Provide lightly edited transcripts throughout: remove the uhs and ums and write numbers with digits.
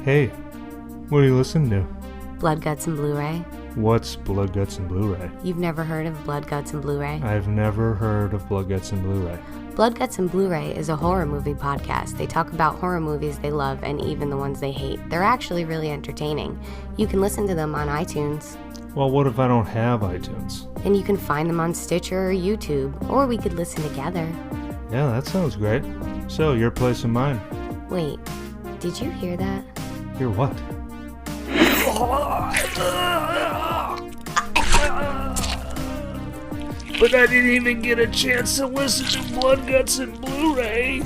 Hey, what are you listening to? Blood, Guts, and Blu-ray. What's Blood, Guts, and Blu-ray? You've never heard of Blood, Guts, and Blu-ray? I've never heard of Blood, Guts, and Blu-ray. Blood, Guts, and Blu-ray is a horror movie podcast. They talk about horror movies they love and even the ones they hate. They're actually really entertaining. You can listen to them on iTunes. Well, what if I don't have iTunes? And you can find them on Stitcher or YouTube, or we could listen together. Yeah, that sounds great. So, your place and mine. Wait, did you hear that? Hear what? But I didn't even get a chance to listen to Blood, Guts, and Blu-ray.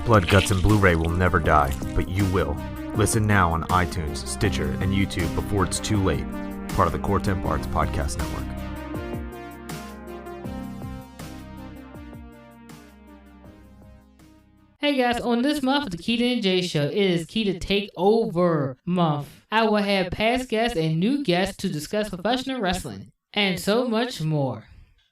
Blood, Guts, and Blu-ray will never die, but you will. Listen now on iTunes, Stitcher, and YouTube before it's too late. Part of the Core Temp Arts Podcast Network. Hey guys, on this month of the Keda and Jay Show, it is Keda Takeover month. I will have past guests and new guests to discuss professional wrestling, and so much more.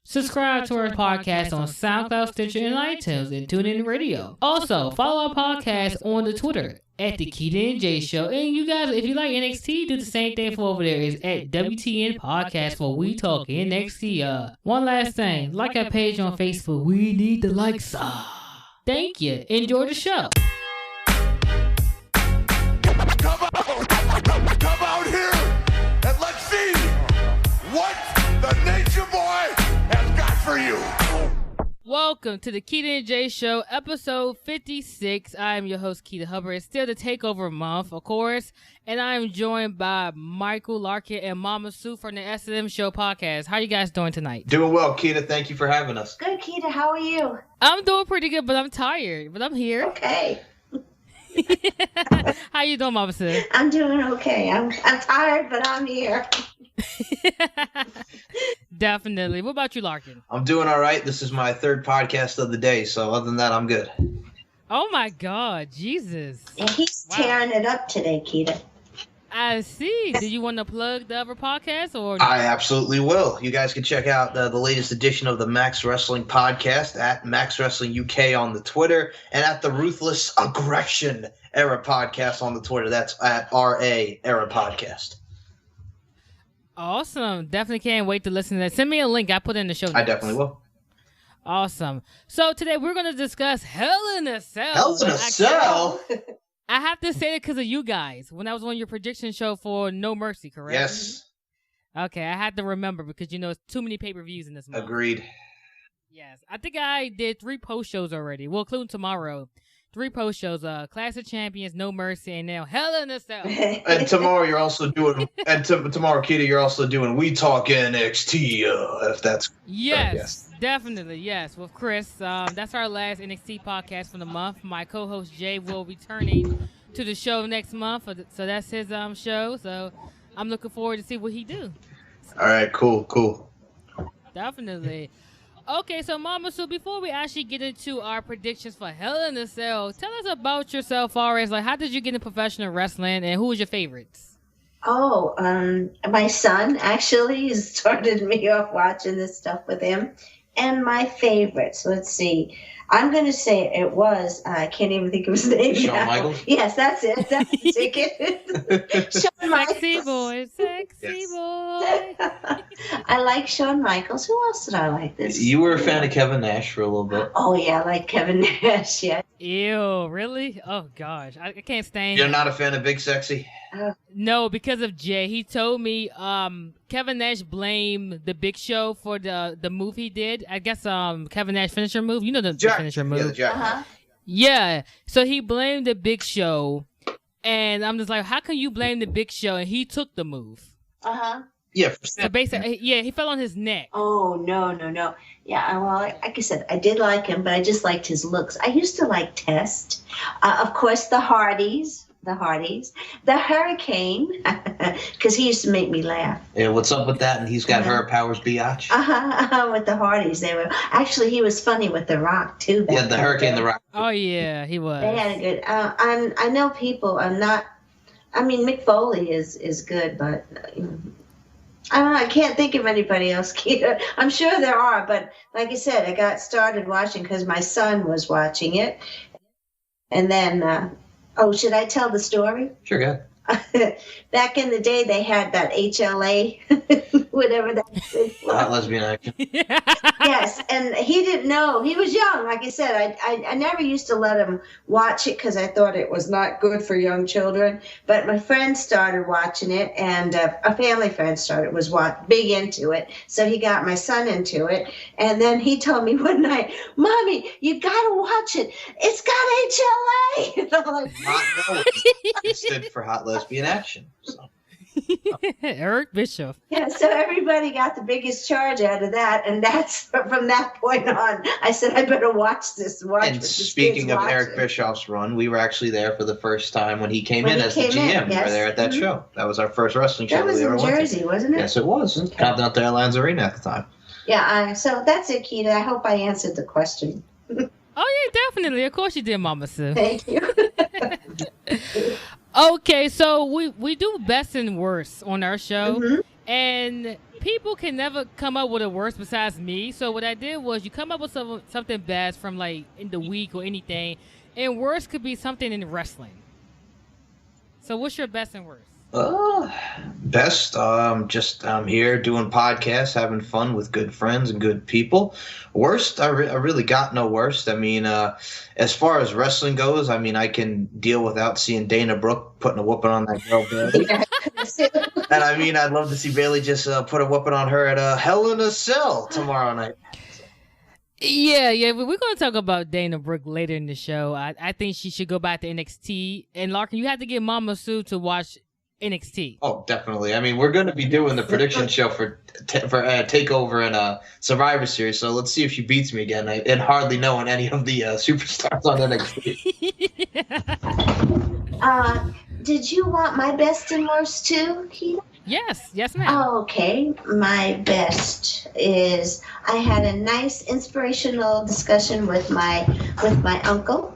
Subscribe to our podcast on SoundCloud, Stitcher, and iTunes, and TuneIn Radio. Also, follow our podcast on the Twitter at the Keda and Jay Show. And you guys, if you like NXT, do the same thing for over there. Is at WTN Podcast for We Talk NXT. One last thing, like our page on Facebook. We need the likes. Thank you. Enjoy the show. Come out here and let's see what the Nature Boy has got for you. Welcome to the Keda and Jay Show, episode 56. I am your host, Keda Hubbard. It's still the Takeover month, of course, and I am joined by Michael Larkin and Mama Sue from the S&M Show podcast. How you guys doing tonight? Doing well, Keda. Thank you for having us. Good, Keda. How are you? I'm doing pretty good, but I'm tired. But I'm here. Okay. How you doing, Mama Sue? I'm doing okay. I'm tired, but I'm here. Definitely. What about you, Larkin? I'm doing all right. This is my third podcast of the day, so other than that, I'm good. Oh, my God. Jesus. And he's tearing it up today, Keda. I see. Do you want to plug the other podcast? Or I absolutely will. You guys can check out the latest edition of the Max Wrestling Podcast at Max Wrestling UK on the Twitter and at the Ruthless Aggression Era Podcast on the Twitter. That's at RA Era Podcast. Awesome. Definitely can't wait to listen to that. Send me a link. I put it in the show notes. I definitely will. Awesome. So today we're going to discuss Hell in a Cell. Hell in a Cell? I have to say it because of you guys. When I was on your prediction show for No Mercy, correct? Yes. Okay, I had to remember because, you know, it's too many pay-per-views in this month. Agreed. Yes. I think I did 3 post shows already. Well, including tomorrow. 3 post shows, Clash of Champions, No Mercy, and now Hell in a Cell. And tomorrow you're also doing, tomorrow, Keda, you're also doing We Talk NXT, if that's yes. Definitely, yes, with Chris. That's our last NXT podcast for the month. My co-host Jay will be returning to the show next month, so that's his show. So I'm looking forward to see what he do. All right, cool. Definitely. Okay, so Mama Sue, before we actually get into our predictions for Hell in a Cell, tell us about yourself, far as like how did you get into professional wrestling, and who was your favorites? Oh, my son actually started me off watching this stuff with him. And my favorites, let's see. I'm going to say it was, I can't even think of his name Shawn now. Michaels? Yes, that's it. That's the ticket. Shawn Sexy Michaels. boy, sexy boy. I like Shawn Michaels. Who else did I like this? You were a fan of Kevin Nash for a little bit. Oh, yeah, I like Kevin Nash, yeah. Ew, really? Oh, gosh. I can't stand You're not a fan of Big Sexy? No, because of Jay. He told me Kevin Nash blamed the Big Show for the move he did. I guess Kevin Nash finisher move. You know the finisher move. Yeah, the Jack. Uh-huh. Yeah. So he blamed the Big Show, and I'm just like, how can you blame the Big Show? And he took the move. Uh-huh. Yeah. So basically, yeah, he fell on his neck. Oh, no. Yeah, well, like I said, I did like him, but I just liked his looks. I used to like Test. Of course, the Hardys, the Hurricane, because he used to make me laugh. Yeah, what's up with that? And he's got her powers, biatch. With the Hardys, they were actually he was funny with The Rock too. Yeah, the Hurricane, The Rock. Oh yeah, he was. They had a good. I know people. Mick Foley is good, but I don't know. I can't think of anybody else. I'm sure there are, but like I said, I got started watching because my son was watching it, and then Oh, should I tell the story? Sure, go ahead. Back in the day, they had that HLA, whatever that is. Hot lesbian action. Yes, and he didn't know. He was young. Like I said, I never used to let him watch it because I thought it was not good for young children. But my friend started watching it, and a family friend was big into it. So he got my son into it. And then he told me one night, Mommy, you got to watch it. It's got HLA. And I'm like, Not knowing it stood for hot lesbian action. So. Eric Bishop. yeah, so everybody got the biggest charge out of that, and that's from that point on. I said I better watch this. And speaking of Eric Bischoff's run, we were actually there for the first time when he came in as the GM. We were there at that show. That was our first wrestling show. That was in Jersey, wasn't it? Yes, it was. Okay. Continental Airlines Arena at the time. Yeah, so that's it, Keda. I hope I answered the question. Oh yeah, definitely. Of course you did, Mama Sue. Thank you. Okay, so we do best and worst on our show, and people can never come up with a worst besides me. So what I did was you come up with something best from like in the week or anything, and worst could be something in wrestling. So what's your best and worst? Best, just I'm here doing podcasts, having fun with good friends and good people. Worst, I really got no worst. I mean, as far as wrestling goes, I mean, I can deal without seeing Dana Brooke putting a whooping on that girl Bailey. And I mean, I'd love to see Bailey just put a whooping on her at Hell in a Cell tomorrow night. Yeah, but we're going to talk about Dana Brooke later in the show. I think she should go back to NXT. And Larkin, you have to get Mama Sue to watch NXT. Oh, definitely. I mean, we're going to be doing the prediction show for Takeover and Survivor Series, so let's see if she beats me again. And hardly knowing any of the superstars on NXT. Did you want my best and worst too, Keda? Yes, ma'am. Okay, my best is I had a nice inspirational discussion with my uncle.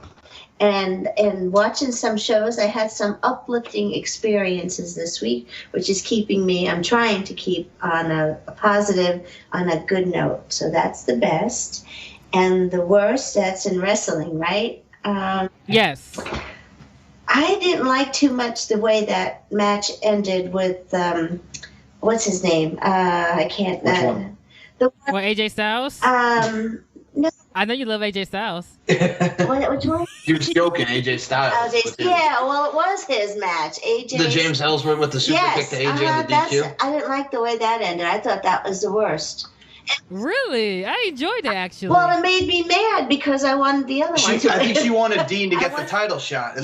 And watching some shows, I had some uplifting experiences this week, which is I'm trying to keep on a positive, on a good note. So that's the best. And the worst, that's in wrestling, right? Yes. I didn't like too much the way that match ended with, what's his name? I can't. Which one? AJ Styles? No. I know you love AJ Styles. Which one? You was joking, AJ Styles. Yeah, well, it was his match. AJ. The James Ellsworth with the super kick to AJ and the DQ. I didn't like the way that ended. I thought that was the worst. Really? I enjoyed it, actually. Well, it made me mad because I wanted the other one. I think she wanted Dean to get the title shot.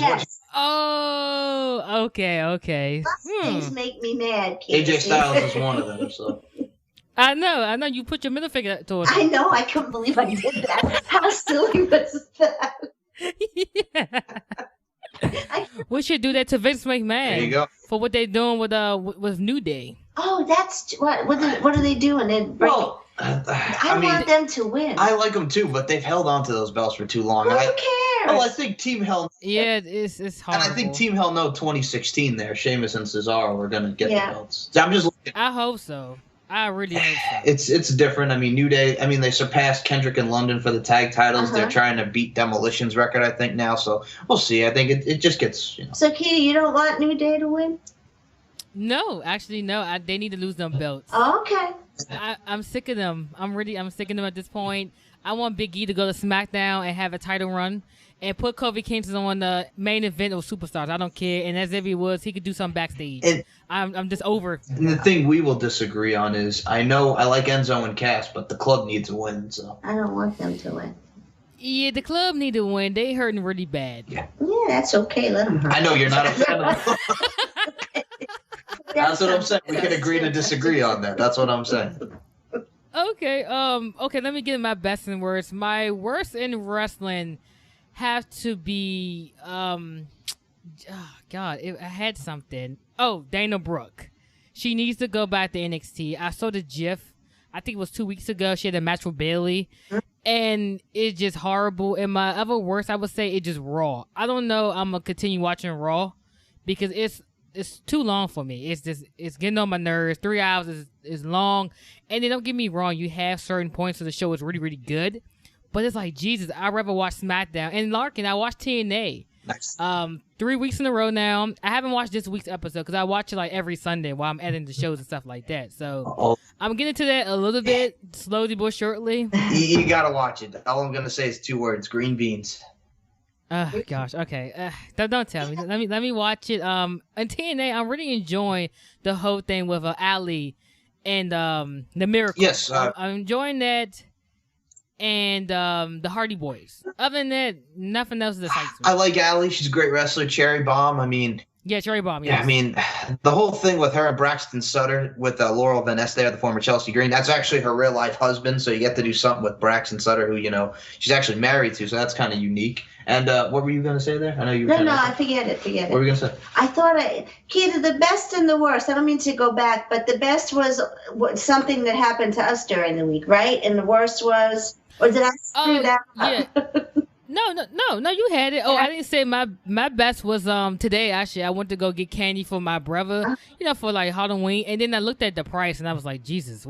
Oh, okay. Lots of things make me mad, Keda. AJ Styles is one of them, so. I know. You put your middle finger towards I know. I couldn't believe I did that. How silly was that? Yeah. We should do that to Vince McMahon. There you go. For what they're doing with New Day. Oh, that's what are they doing? I want them to win. I like them too, but they've held on to those belts for too long. Who cares? Oh, I think Team Hell. Yeah, it's hard. And I think Team Hell No 2016 there, Sheamus and Cesaro were going to get the belts. So I'm just looking. I hope so. I really hope so. It's different. I mean, New Day, they surpassed Kendrick and London for the tag titles. They're trying to beat Demolition's record, I think, now. So we'll see. I think it just gets, So, Keda, you don't want New Day to win? No, actually, no. They need to lose them belts. Oh, okay. I'm sick of them. I'm sick of them at this point. I want Big E to go to SmackDown and have a title run and put Kofi Kingston on the main event of Superstars. I don't care. And as if he was, he could do something backstage. And I'm just over it. And the thing we will disagree on is I like Enzo and Cass, but the club needs a win. So I don't want them to win. Yeah, the club need to win. They hurting really bad. Yeah, that's okay. Let them hurt. I know you're not a fan of them. That's what I'm saying. We can agree to disagree on that. That's what I'm saying. Okay. Okay. Let me get my best in worst. My worst in wrestling have to be I had something. Oh, Dana Brooke. She needs to go back to NXT. I saw the GIF. I think it was 2 weeks ago. She had a match with Bailey, and it's just horrible. And my other worst, I would say, it's just Raw. I don't know. I'm gonna continue watching Raw because it's too long for me. It's getting on my nerves. 3 hours is long. And then don't get me wrong, you have certain points of the show is really, really good. But it's like, Jesus, I'd rather watch SmackDown. And Larkin, I watched TNA. Nice. 3 weeks in a row now. I haven't watched this week's episode because I watch it like every Sunday while I'm editing the shows and stuff like that. So I'm getting to that a little bit slowly but surely. You gotta watch it. All I'm gonna say is 2 words: green beans. Oh gosh, okay. Don't tell me. Let me watch it. And TNA, I'm really enjoying the whole thing with Ali and the Miracle. Yes, I'm enjoying that. And the Hardy Boys. Other than that, nothing else excites me. I like Ali. She's a great wrestler. Cherry Bomb. I mean, yeah, Cherry Bomb. Yeah, Yes. I mean, the whole thing with her and Braxton Sutter with Laurel Van Ness there, the former Chelsea Green, that's actually her real life husband. So you get to do something with Braxton Sutter, who, she's actually married to. So that's kind of unique. And what were you going to say there? I know you were I forget it. What were you going to say? I thought, Keda, the best and the worst. I don't mean to go back, but the best was something that happened to us during the week, right? And the worst was, or did I screw that up? Yeah. No, you had it. Oh, I didn't say my best was today, actually. I went to go get candy for my brother, for like Halloween. And then I looked at the price and I was like, Jesus,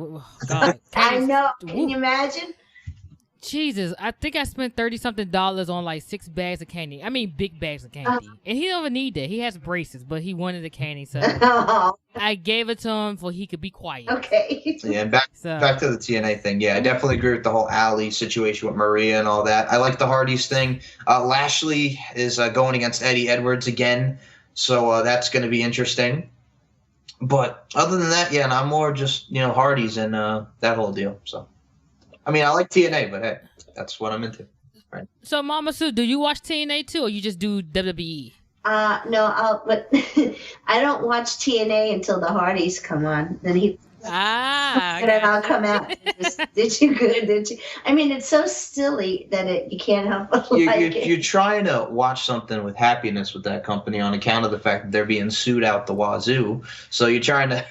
God. I know. Can you imagine? Jesus, I think I spent $30-something on like 6 bags of candy. I mean, big bags of candy. And he don't even need that. He has braces, but he wanted the candy, so I gave it to him so he could be quiet. Okay. Yeah, and back to the TNA thing. Yeah, I definitely agree with the whole Ali situation with Maria and all that. I like the Hardys thing. Lashley is going against Eddie Edwards again, so that's going to be interesting. But other than that, yeah, and I'm more just Hardys and that whole deal. So. I mean, I like TNA, but hey, that's what I'm into. Right. So, Mama Sue, do you watch TNA too, or you just do WWE? No, but I don't watch TNA until the Hardys come on. Then then I'll come out. Did you good? Did you? I mean, it's so silly that you can't help but like it. You're trying to watch something with happiness with that company on account of the fact that they're being sued out the wazoo. So you're trying to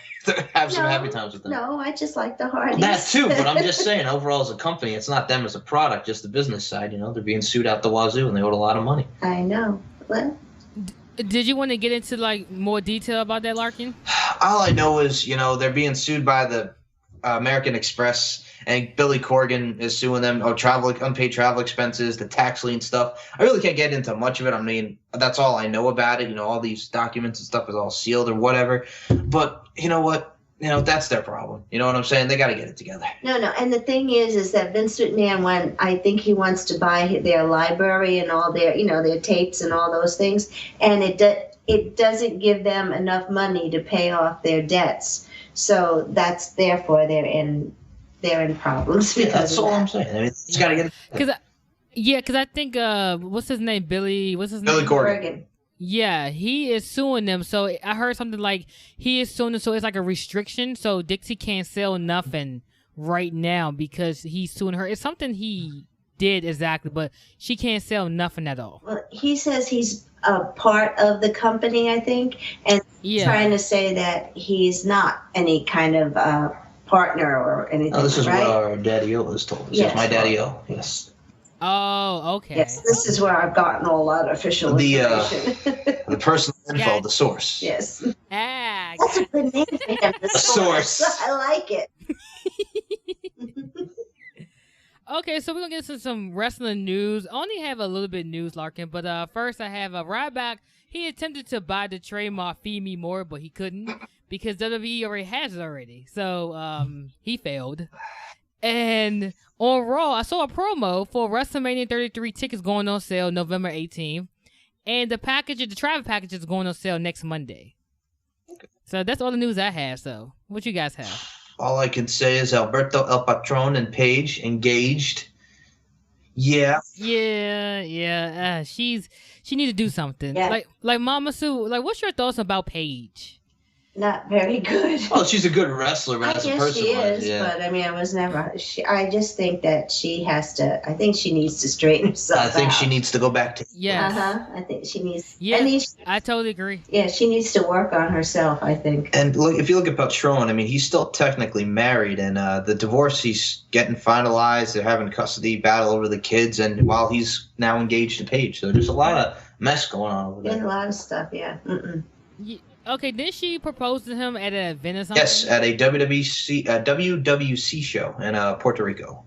have some happy times with them. No, I just like the Hardys. That too, but I'm just saying, overall as a company, it's not them as a product, just the business side. They're being sued out the wazoo and they owed a lot of money. I know. What? Did you want to get into like more detail about that, Larkin? All I know is, they're being sued by the American Express, and Billy Corgan is suing them. Unpaid travel expenses, the tax lien stuff. I really can't get into much of it. I mean, that's all I know about it. All these documents and stuff is all sealed or whatever. But you know what? That's their problem. You know what I'm saying? They got to get it together. No. And the thing is that Vince McMahon, I think he wants to buy their library and all their, their tapes and all those things. And it doesn't give them enough money to pay off their debts. So therefore they're in problems. Yeah, that's all I'm saying. I mean, it's got to get it. Because I think, what's his name? Billy Corgan. Yeah, he is suing them. So I heard something like he is suing them. So it's like a restriction. So Dixie can't sell nothing right now because he's suing her. It's something he did exactly, but she can't sell nothing at all. Well, he says he's a part of the company, I think, and trying to say that he's not any kind of partner or anything. Oh, this is right? what our Daddy-O was told us. Yes. My Daddy-O, yes. Oh, okay. Yes, this is where I've gotten all that official information. The personal info, the source. Yes. Ah, That's a good name for him, the source. I like it. Okay, so we're going to get into some wrestling news. I only have a little bit of news, Larkin, but first I have Ryback. He attempted to buy the trademark Feed Me More, but he couldn't because WWE already has it already. So he failed. And on Raw, I saw a promo for WrestleMania 33 tickets going on sale November 18th. And the travel package is going on sale next Monday. So that's all the news I have. So what you guys have? All I can say is Alberto El Patron and Paige engaged. Yeah. Yeah. She needs to do something. Yeah. Like Mama Sue, like what's your thoughts about Paige? Not very good. Oh, she's a good wrestler, but as a person, she is, but I mean, I was never. I just think that she has to. I think she needs to straighten herself. I think out. she needs to go back to. Yeah. I think she needs. Yeah. I totally agree. Yeah, she needs to work on herself. I think. And look, if you look at Patron, I mean, he's still technically married, and the divorce he's getting finalized. They're having custody battle over the kids, and while he's now engaged to Paige, so there's a lot of mess going on over there. There's a lot of stuff. Yeah. Okay, didn't she propose to him at an event or something? Yes, at a WWC show in Puerto Rico.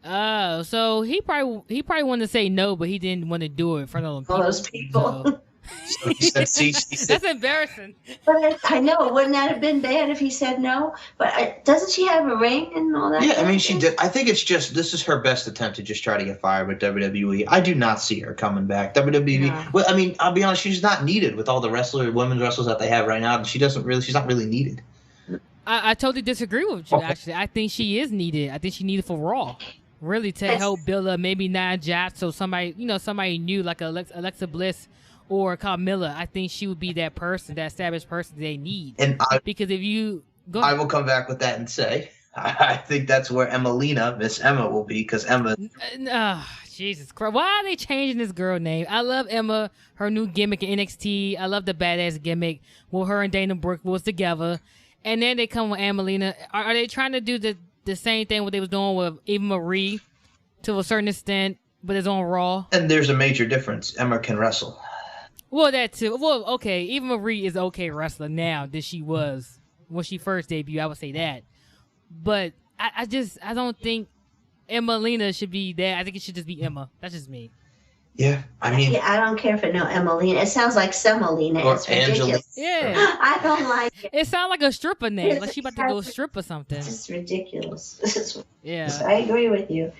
Oh, so he probably wanted to say no, but he didn't want to do it in front of All those people. So he said, he said, That's embarrassing. But I know, wouldn't that have been bad if he said no? But doesn't she have a ring and all that? yeah, I mean, she did. I think it's just, this is her best attempt to just try to get fired with WWE. I do not see her coming back. WWE, No. well, I mean, I'll be honest, she's not needed with all the women's wrestlers that they have right now. She's not really needed. I totally disagree with you. Okay. Actually, I think she is needed. I think she needed for Raw, really, to help build up maybe Nia Jax, so somebody new like Alexa Bliss or Carmella. I think she would be that person, that established person they need. And Because if you go, I will come back with that and say, I think that's where Miss Emma will be, because Emma. Jesus Christ! Why are they changing this girl name? I love Emma, her new gimmick in NXT. I love the badass gimmick with her and Dana Brooke was together, and then they come with Amelina. Are they trying to do the same thing what they was doing with Eva Marie to a certain extent, but it's on Raw? And there's a major difference. Emma can wrestle. Well, that too. Well, okay, Eva Marie is an okay wrestler now than she was when she first debuted. I would say that, but I don't think Emelina should be that. I think it should just be Emma. That's just me. Yeah, I mean. Yeah, I don't care for no Emelina. It sounds like Semolina. Or It's Angela. ridiculous. Yeah, I don't like it. it sounds like a stripper name, like she about to go strip or something. It's just ridiculous. This is. Yeah, I agree with you.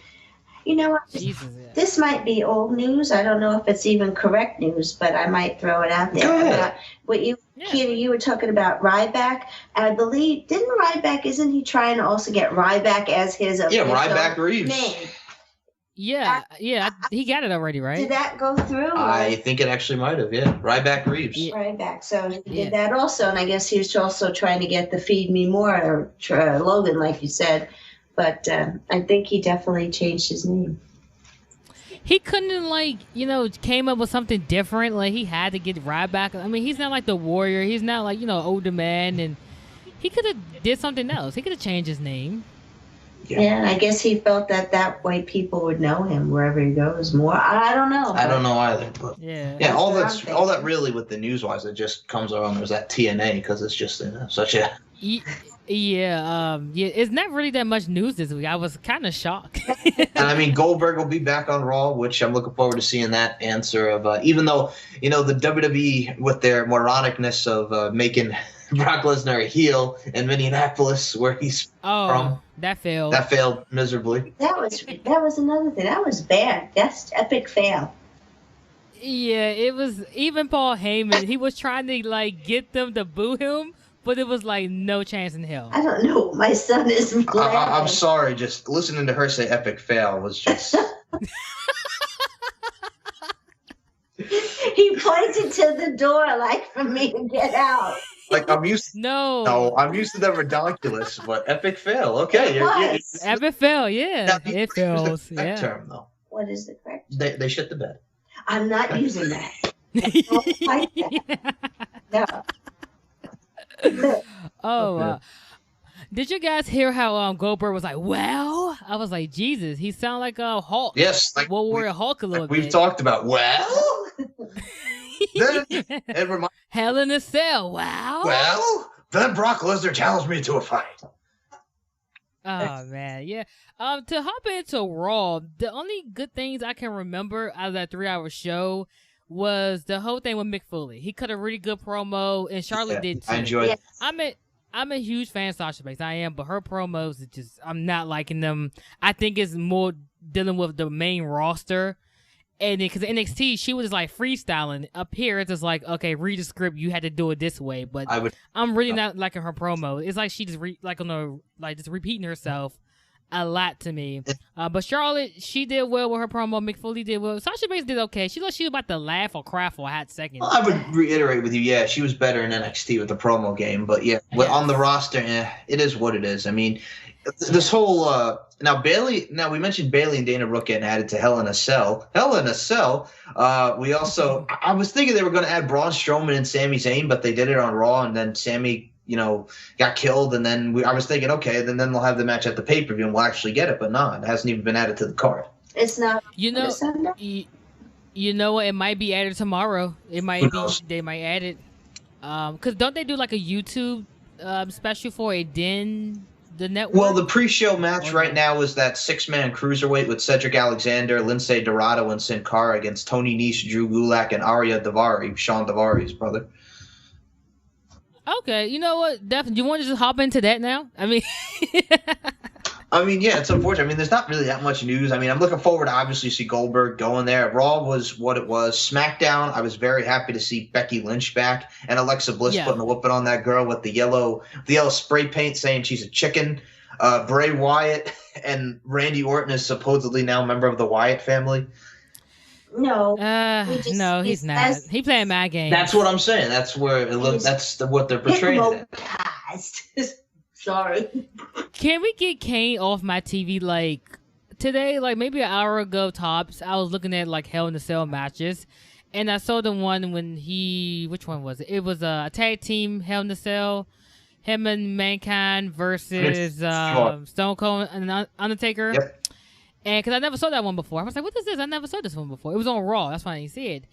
You know what? Jesus. Yeah. This might be old news. I don't know if it's even correct news, but I might throw it out there. Go ahead. About what you, Keda, you were talking about Ryback. I believe, isn't he trying to also get Ryback as his official Ryback Reeves. name? Yeah, he got it already, right? Did that go through? I think it actually might have, yeah. Ryback Reeves. Yeah. Ryback. So he Yeah. did that also, and I guess he was also trying to get the Feed Me More Logan, like you said. But I think he definitely changed his name. He couldn't came up with something different. Like he had to get Ryback. I mean, he's not like the Warrior. He's not like older man, and he could have did something else. He could have changed his name. Yeah, and I guess he felt that way people would know him wherever he goes more. I don't know. I don't know either, but Yeah. all That's what I'm that really with the news wise, it just comes around. There's that TNA because it's just such a. Yeah, it's not really that much news this week. I was kind of shocked. And I mean, Goldberg will be back on Raw, which I'm looking forward to seeing that answer of. Even though the WWE with their moronicness of making Brock Lesnar a heel in Minneapolis, where he's from, that failed. That failed miserably. That was another thing. That was bad. That's epic fail. Yeah, it was. Even Paul Heyman, he was trying to get them to boo him, but it was no chance in hell. I don't know. My son is glad. I'm sorry, just listening to her say epic fail was just. He pointed to the door for me to get out. I'm used. No, I'm used to the ridiculous, but epic fail. Okay, Epic fail. Yeah, Now, it fails. the correct Yeah. term though. What is the correct? They shit the bed. I'm not using that. I don't like that. No. Oh, Okay. did you guys hear how Goldberg was like, well? I was like, Jesus, he sounded like a Hulk. Yes, World Warrior Hulk a little bit. we've talked about. Well, then it reminds. Hell in a Cell. Wow. Well, then Brock Lesnar challenged me to a fight. Oh man, yeah. To hop into Raw, the only good things I can remember out of that 3-hour show was the whole thing with Mick Foley. He cut a really good promo, and Charlotte did too. I enjoyed it. Yes. I'm a huge fan of Sasha Banks. I am, but her promos are just I'm not liking them. I think it's more dealing with the main roster. And because NXT, she was freestyling. Up here, it's just okay, read the script. You had to do it this way. But I'm really not liking her promo. It's like she just just repeating herself a lot to me. But Charlotte, she did well with her promo. Mick Foley did well. Sasha Banks did okay. She was about to laugh or cry for a hot second. Well, I would reiterate with you. Yeah, she was better in NXT with the promo game, but on the roster, it is what it is. I mean, this whole now Bayley. Now we mentioned Bayley and Dana Brooke getting added to Hell in a Cell. Hell in a Cell. We also, I was thinking they were going to add Braun Strowman and Sami Zayn, but they did it on Raw, and then Sami, got killed, and then I was thinking, okay, then they'll have the match at the pay per view, and we'll actually get it. But no, it hasn't even been added to the card. It's not. You know what? It might be added tomorrow. It might be. They might add it. Because don't they do a YouTube special for it? the network? Well, the pre-show match right now is that 6-man cruiserweight with Cedric Alexander, Lindsay Dorado, and Sin Cara against Tony Nese, Drew Gulak, and Arya Daivari, Sean Daivari's brother. Okay, you know what? Definitely. You want to just hop into that now? I mean, yeah, it's unfortunate. I mean, there's not really that much news. I mean, I'm looking forward to obviously see Goldberg going there. Raw was what it was. SmackDown, I was very happy to see Becky Lynch back and Alexa Bliss putting a whooping on that girl with the yellow spray paint saying she's a chicken. Bray Wyatt and Randy Orton is supposedly now a member of the Wyatt family. No, no, he's not. He playing my game. That's what I'm saying. That's where it looks. That's what they're portraying. Sorry. Can we get Kane off my TV like today? Like maybe an hour ago tops. I was looking at like Hell in a Cell matches, and I saw the one when which one was it? It was a tag team Hell in a Cell, him and Mankind versus Stone Cold and Undertaker. Yep. And because I never saw that one before, I was like, "What is this? I never saw this one before." It was on Raw. That's why I didn't see it.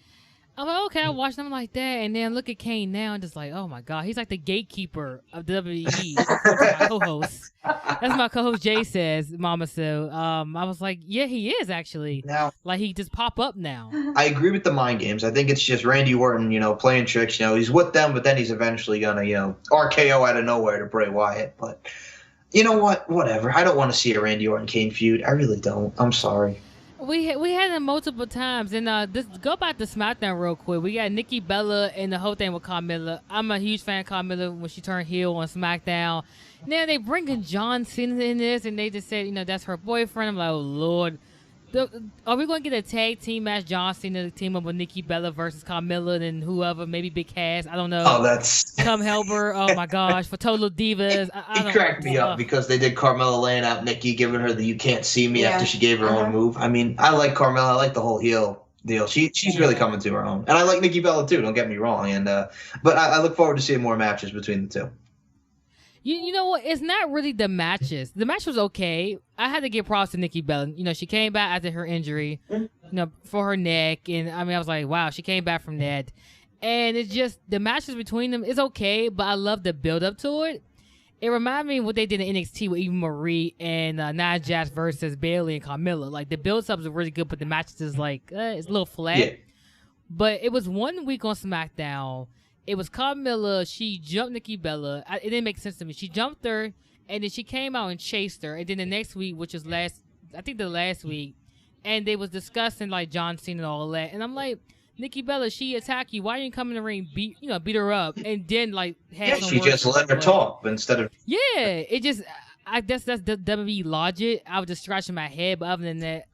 I'm like, okay, I watched them like that, and then look at Kane now, and just like, oh my god, he's like the gatekeeper of WWE. My co-host. That's my co-host Jay says, Mama Sue. I was like, yeah, he is actually. Now, like he just pop up now. I agree with the mind games. I think it's just Randy Orton, playing tricks. He's with them, but then he's eventually gonna, RKO out of nowhere to Bray Wyatt. But you know what? Whatever. I don't want to see a Randy Orton Kane feud. I really don't. I'm sorry. We had it multiple times, and go back to SmackDown real quick. We got Nikki Bella and the whole thing with Carmella. I'm a huge fan of Carmella when she turned heel on SmackDown. Now they bringing John Cena in this, and they just said, that's her boyfriend. I'm like, oh Lord, are we going to get a tag team match? John Cena team up with Nikki Bella versus Carmella and whoever, maybe Big Cass. I don't know. Oh, that's Tom Helber. Oh my gosh, for Total Divas. He cracked me up because they did Carmella laying out Nikki, giving her the "you can't see me" after she gave her own move. I mean, I like Carmella. I like the whole heel deal. She's really coming to her own, and I like Nikki Bella too. Don't get me wrong. And but I look forward to seeing more matches between the two. You know what? It's not really the matches. The match was okay. I had to give props to Nikki Bella. She came back after her injury, for her neck. And I was like, wow, she came back from that. And it's just, the matches between them is okay, but I love the build up to it. It reminded me of what they did in NXT with Eva Marie and Nia Jax versus Bayley and Carmella. Like, the build ups are really good, but the matches is like, it's a little flat. Yeah. But it was 1 week on SmackDown. It was Carmella. She jumped Nikki Bella. It didn't make sense to me. She jumped her, and then she came out and chased her. And then the next week, which was the last week, and they was discussing like John Cena and all that. And I'm like, Nikki Bella, she attacked you. Why didn't you come in the ring, beat her up, and then like have some she just let her talk instead of. Yeah, it just. I guess that's the WWE logic. I was just scratching my head, but other than that,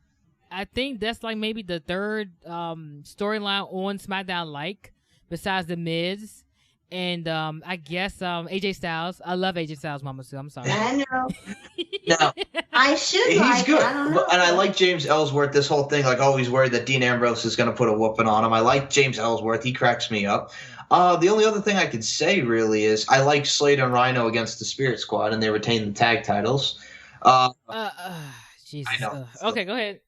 I think that's like maybe the third storyline on SmackDown, besides the Miz, and I guess AJ Styles. I love AJ Styles, Mama Sue. I'm sorry. I know. No, I should. He's good, I don't know. and I like James Ellsworth. This whole thing, he's worried that Dean Ambrose is going to put a whooping on him. I like James Ellsworth. He cracks me up. The only other thing I could say really is I like Slater and Rhino against the Spirit Squad, and they retain the tag titles. Jesus. I know. Okay, go ahead.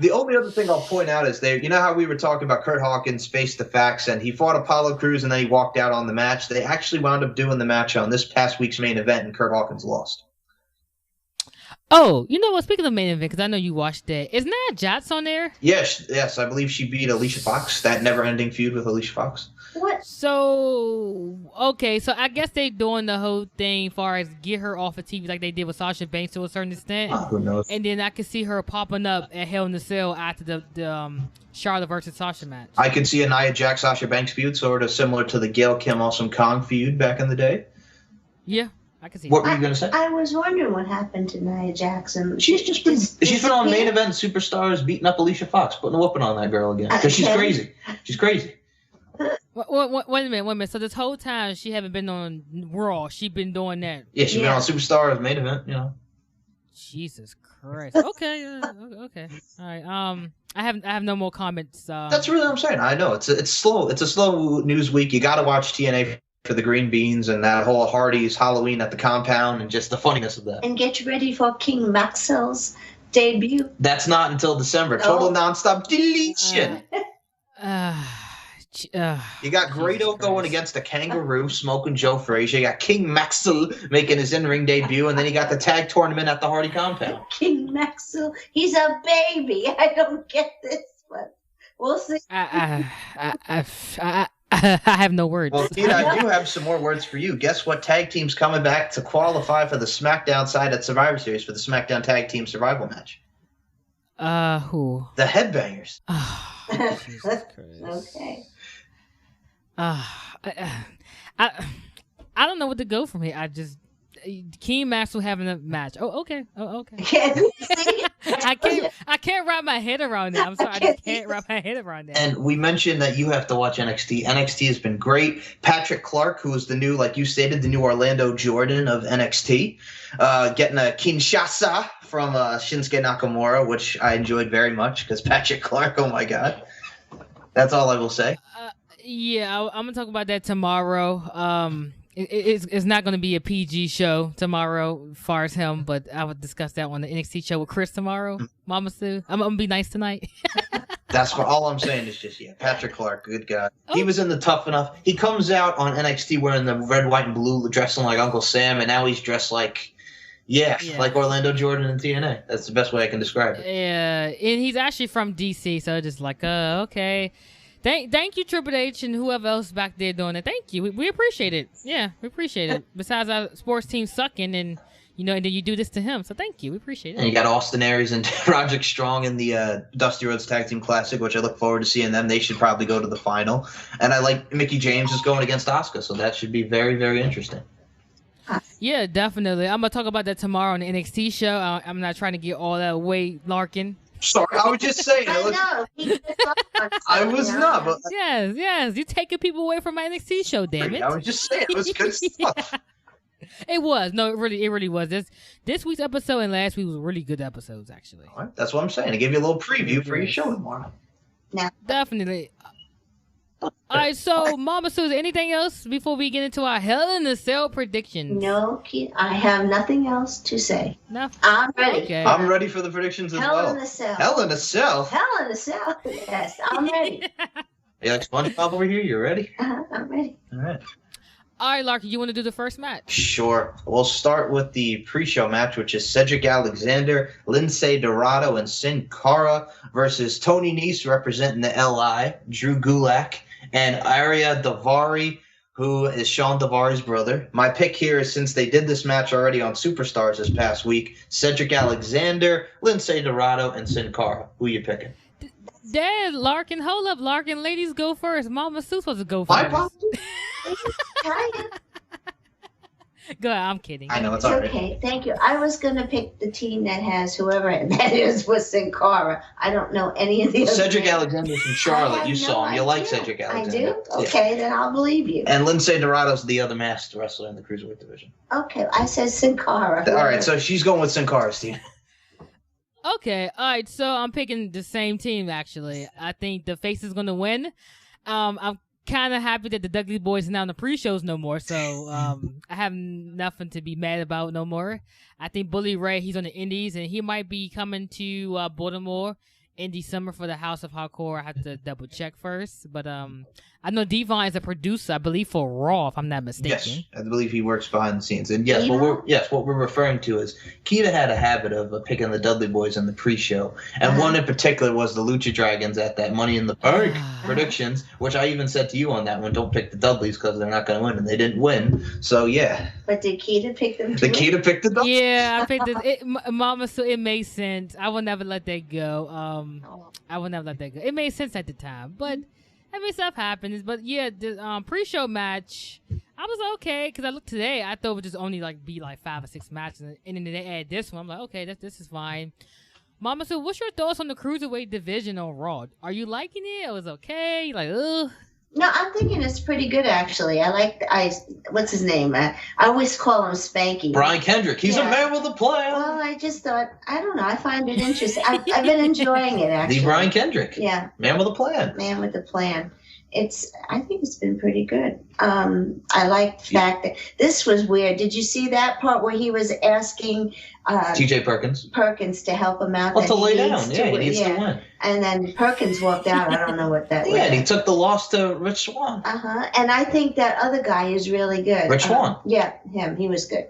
The only other thing I'll point out is how we were talking about Kurt Hawkins faced the facts and he fought Apollo Crews and then he walked out on the match. They actually wound up doing the match on this past week's main event and Kurt Hawkins lost. Oh, you know what? Speaking of main event, because I know you watched that, is Nia Jax on there? Yes, I believe she beat Alicia Fox. That never-ending feud with Alicia Fox. What? So I guess they doing the whole thing as far as get her off of TV like they did with Sasha Banks to a certain extent. Who knows? And then I could see her popping up at Hell in a Cell after the Charlotte versus Sasha match. I could see a Nia Jax Sasha Banks feud, sort of similar to the Gail Kim Awesome Kong feud back in the day. Yeah. I can see. What were you going to say? I was wondering what happened to Nia Jackson. She's been on Main Event Superstars beating up Alicia Fox, putting a whooping on that girl again. Because she's crazy. She's crazy. Wait a minute. So this whole time she haven't been on Raw. She been doing that. Yeah, she's been on Superstars Main Event, Jesus Christ. Okay. Okay. All right. I have no more comments. That's really what I'm saying. I know it's slow. It's a slow news week. You got to watch TNA for the green beans and that whole Hardy's Halloween at the compound and just the funniness of that. And get ready for King Maxwell's debut. That's not until December. Total nonstop deletion. You got Grado going against the Kangaroo, smoking Joe Frazier. You got King Maxwell making his in-ring debut, and then you got the tag tournament at the Hardy Compound. King Maxwell, he's a baby. I don't get this one. We'll see. I have no words. Well, Tina, I do have some more words for you. Guess what tag team's coming back to qualify for the SmackDown side at Survivor Series for the SmackDown Tag Team Survival match? Who? The Headbangers. Jesus Christ. Okay. I don't know what to go from here. I just King Maxwell having a match. Oh, okay. I can't wrap my head around that. I'm sorry, I just can't wrap my head around that. And we mentioned that you have to watch NXT. NXT has been great. Patrick Clark, who is the new, like you stated, the new Orlando Jordan of NXT, getting a Kinshasa from Shinsuke Nakamura, which I enjoyed very much because Patrick Clark, oh my God. That's all I will say. Yeah, I'm gonna talk about that tomorrow. It's not going to be a PG show tomorrow, as far as him, but I would discuss that on the NXT show with Chris tomorrow. Mama Sue, I'm going to be nice tonight. That's what all I'm saying is just, Patrick Clark, good guy. He was in the Tough Enough. He comes out on NXT wearing the red, white, and blue, dressing like Uncle Sam, and now he's dressed like, like Orlando Jordan in TNA. That's the best way I can describe it. Yeah, and he's actually from DC, so just like, okay. Thank you, Triple H, and whoever else back there doing it. Thank you. We appreciate it. Yeah, we appreciate it. Besides our sports team sucking, and then you do this to him. So thank you. We appreciate it. And you got Austin Aries and Roderick Strong in the Dusty Rhodes Tag Team Classic, which I look forward to seeing them. They should probably go to the final. And I like Mickie James is going against Asuka, so that should be very, very interesting. Yeah, definitely. I'm going to talk about that tomorrow on the NXT show. I'm not trying to get all that away, Larkin. Sorry, I was just saying. I know. I was not. But Yes. You're taking people away from my NXT show, damn it. I was just saying. It was good stuff. It was. No, it really was. This week's episode and last week was really good episodes, actually. All right, that's what I'm saying. I gave you a little preview for your show tomorrow. Definitely. All right, so Mama Sue, is there anything else before we get into our Hell in a Cell predictions? No, I have nothing else to say. Nothing. I'm ready. Okay. I'm ready for the predictions as well. Hell in a Cell. Hell in a Cell? Hell in a Cell. Yes, I'm ready. You like SpongeBob over here? You ready? I'm ready. All right. All right, Larkin, you want to do the first match? Sure. We'll start with the pre-show match, which is Cedric Alexander, Lindsay Dorado, and Sin Cara versus Tony Nese representing the LI, Drew Gulak, and Arya Daivari, who is Sean Daivari's brother. My pick here is, since they did this match already on Superstars this past week, Cedric Alexander, Lindsay Dorado, and Sin Cara. Who you picking? Dad, Larkin, hold up, Larkin. Ladies go first. Mama Sue's supposed to go first. Go ahead, I'm kidding. I know, it's It's all right. okay. Thank you. I was going to pick the team that has whoever that is with Sin Cara. I don't know any of the other Cedric names. Alexander from Charlotte. You saw him. You like Cedric I Alexander. do? Okay, then I'll believe you. And Lindsay Dorado's the other masked wrestler in the Cruiserweight division. Okay, I said Sin Cara. All right, so she's going with Sin Cara, Steve. Okay, all right. So I'm picking the same team, actually. I think the face is going to win. I'm kind of happy that the Dudley Boys are now in the pre-shows no more, so I have nothing to be mad about no more. I think Bully Ray, he's on the Indies, and he might be coming to Baltimore in December for the House of Hardcore. I have to double check first, but I know Devon is a producer, I believe, for Raw, if I'm not mistaken. Yes, I believe he works behind the scenes. And yes, what we're referring to is Keda had a habit of picking the Dudley Boys in the pre-show, and one in particular was the Lucha Dragons at that Money in the Bank predictions, which I even said to you on that one, don't pick the Dudleys because they're not going to win, and they didn't win. So yeah. But did Keda pick them too? The Keda picked the Dudleys. Yeah, I picked it. Mama, so it made sense. I will never let that go. I will never let that go. It made sense at the time, but I mean, stuff happens. But yeah, the pre-show match, I was okay because I looked today. I thought it would just only be 5 or 6 matches, and then they add this one. I'm like, okay, this is fine. Mama, so what's your thoughts on the Cruiserweight division on Raw? Are you liking it? It was okay. You're like, ugh. No, I'm thinking it's pretty good, actually. What's his name? I always call him Spanky. Brian Kendrick. He's a man with a plan. Well, I just thought, I don't know. I find it interesting. I've been enjoying it, actually. The Brian Kendrick. Yeah. Man with a plan. Man with a plan. I think it's been pretty good. I like the fact that this was weird. Did you see that part where he was asking TJ Perkins to help him out? Well, to lay needs down. Yeah, he needs to win. And then Perkins walked out. I don't know what that was. Yeah, and he took the loss to Rich Swann. And I think that other guy is really good. Rich Swann. Yeah, him. He was good.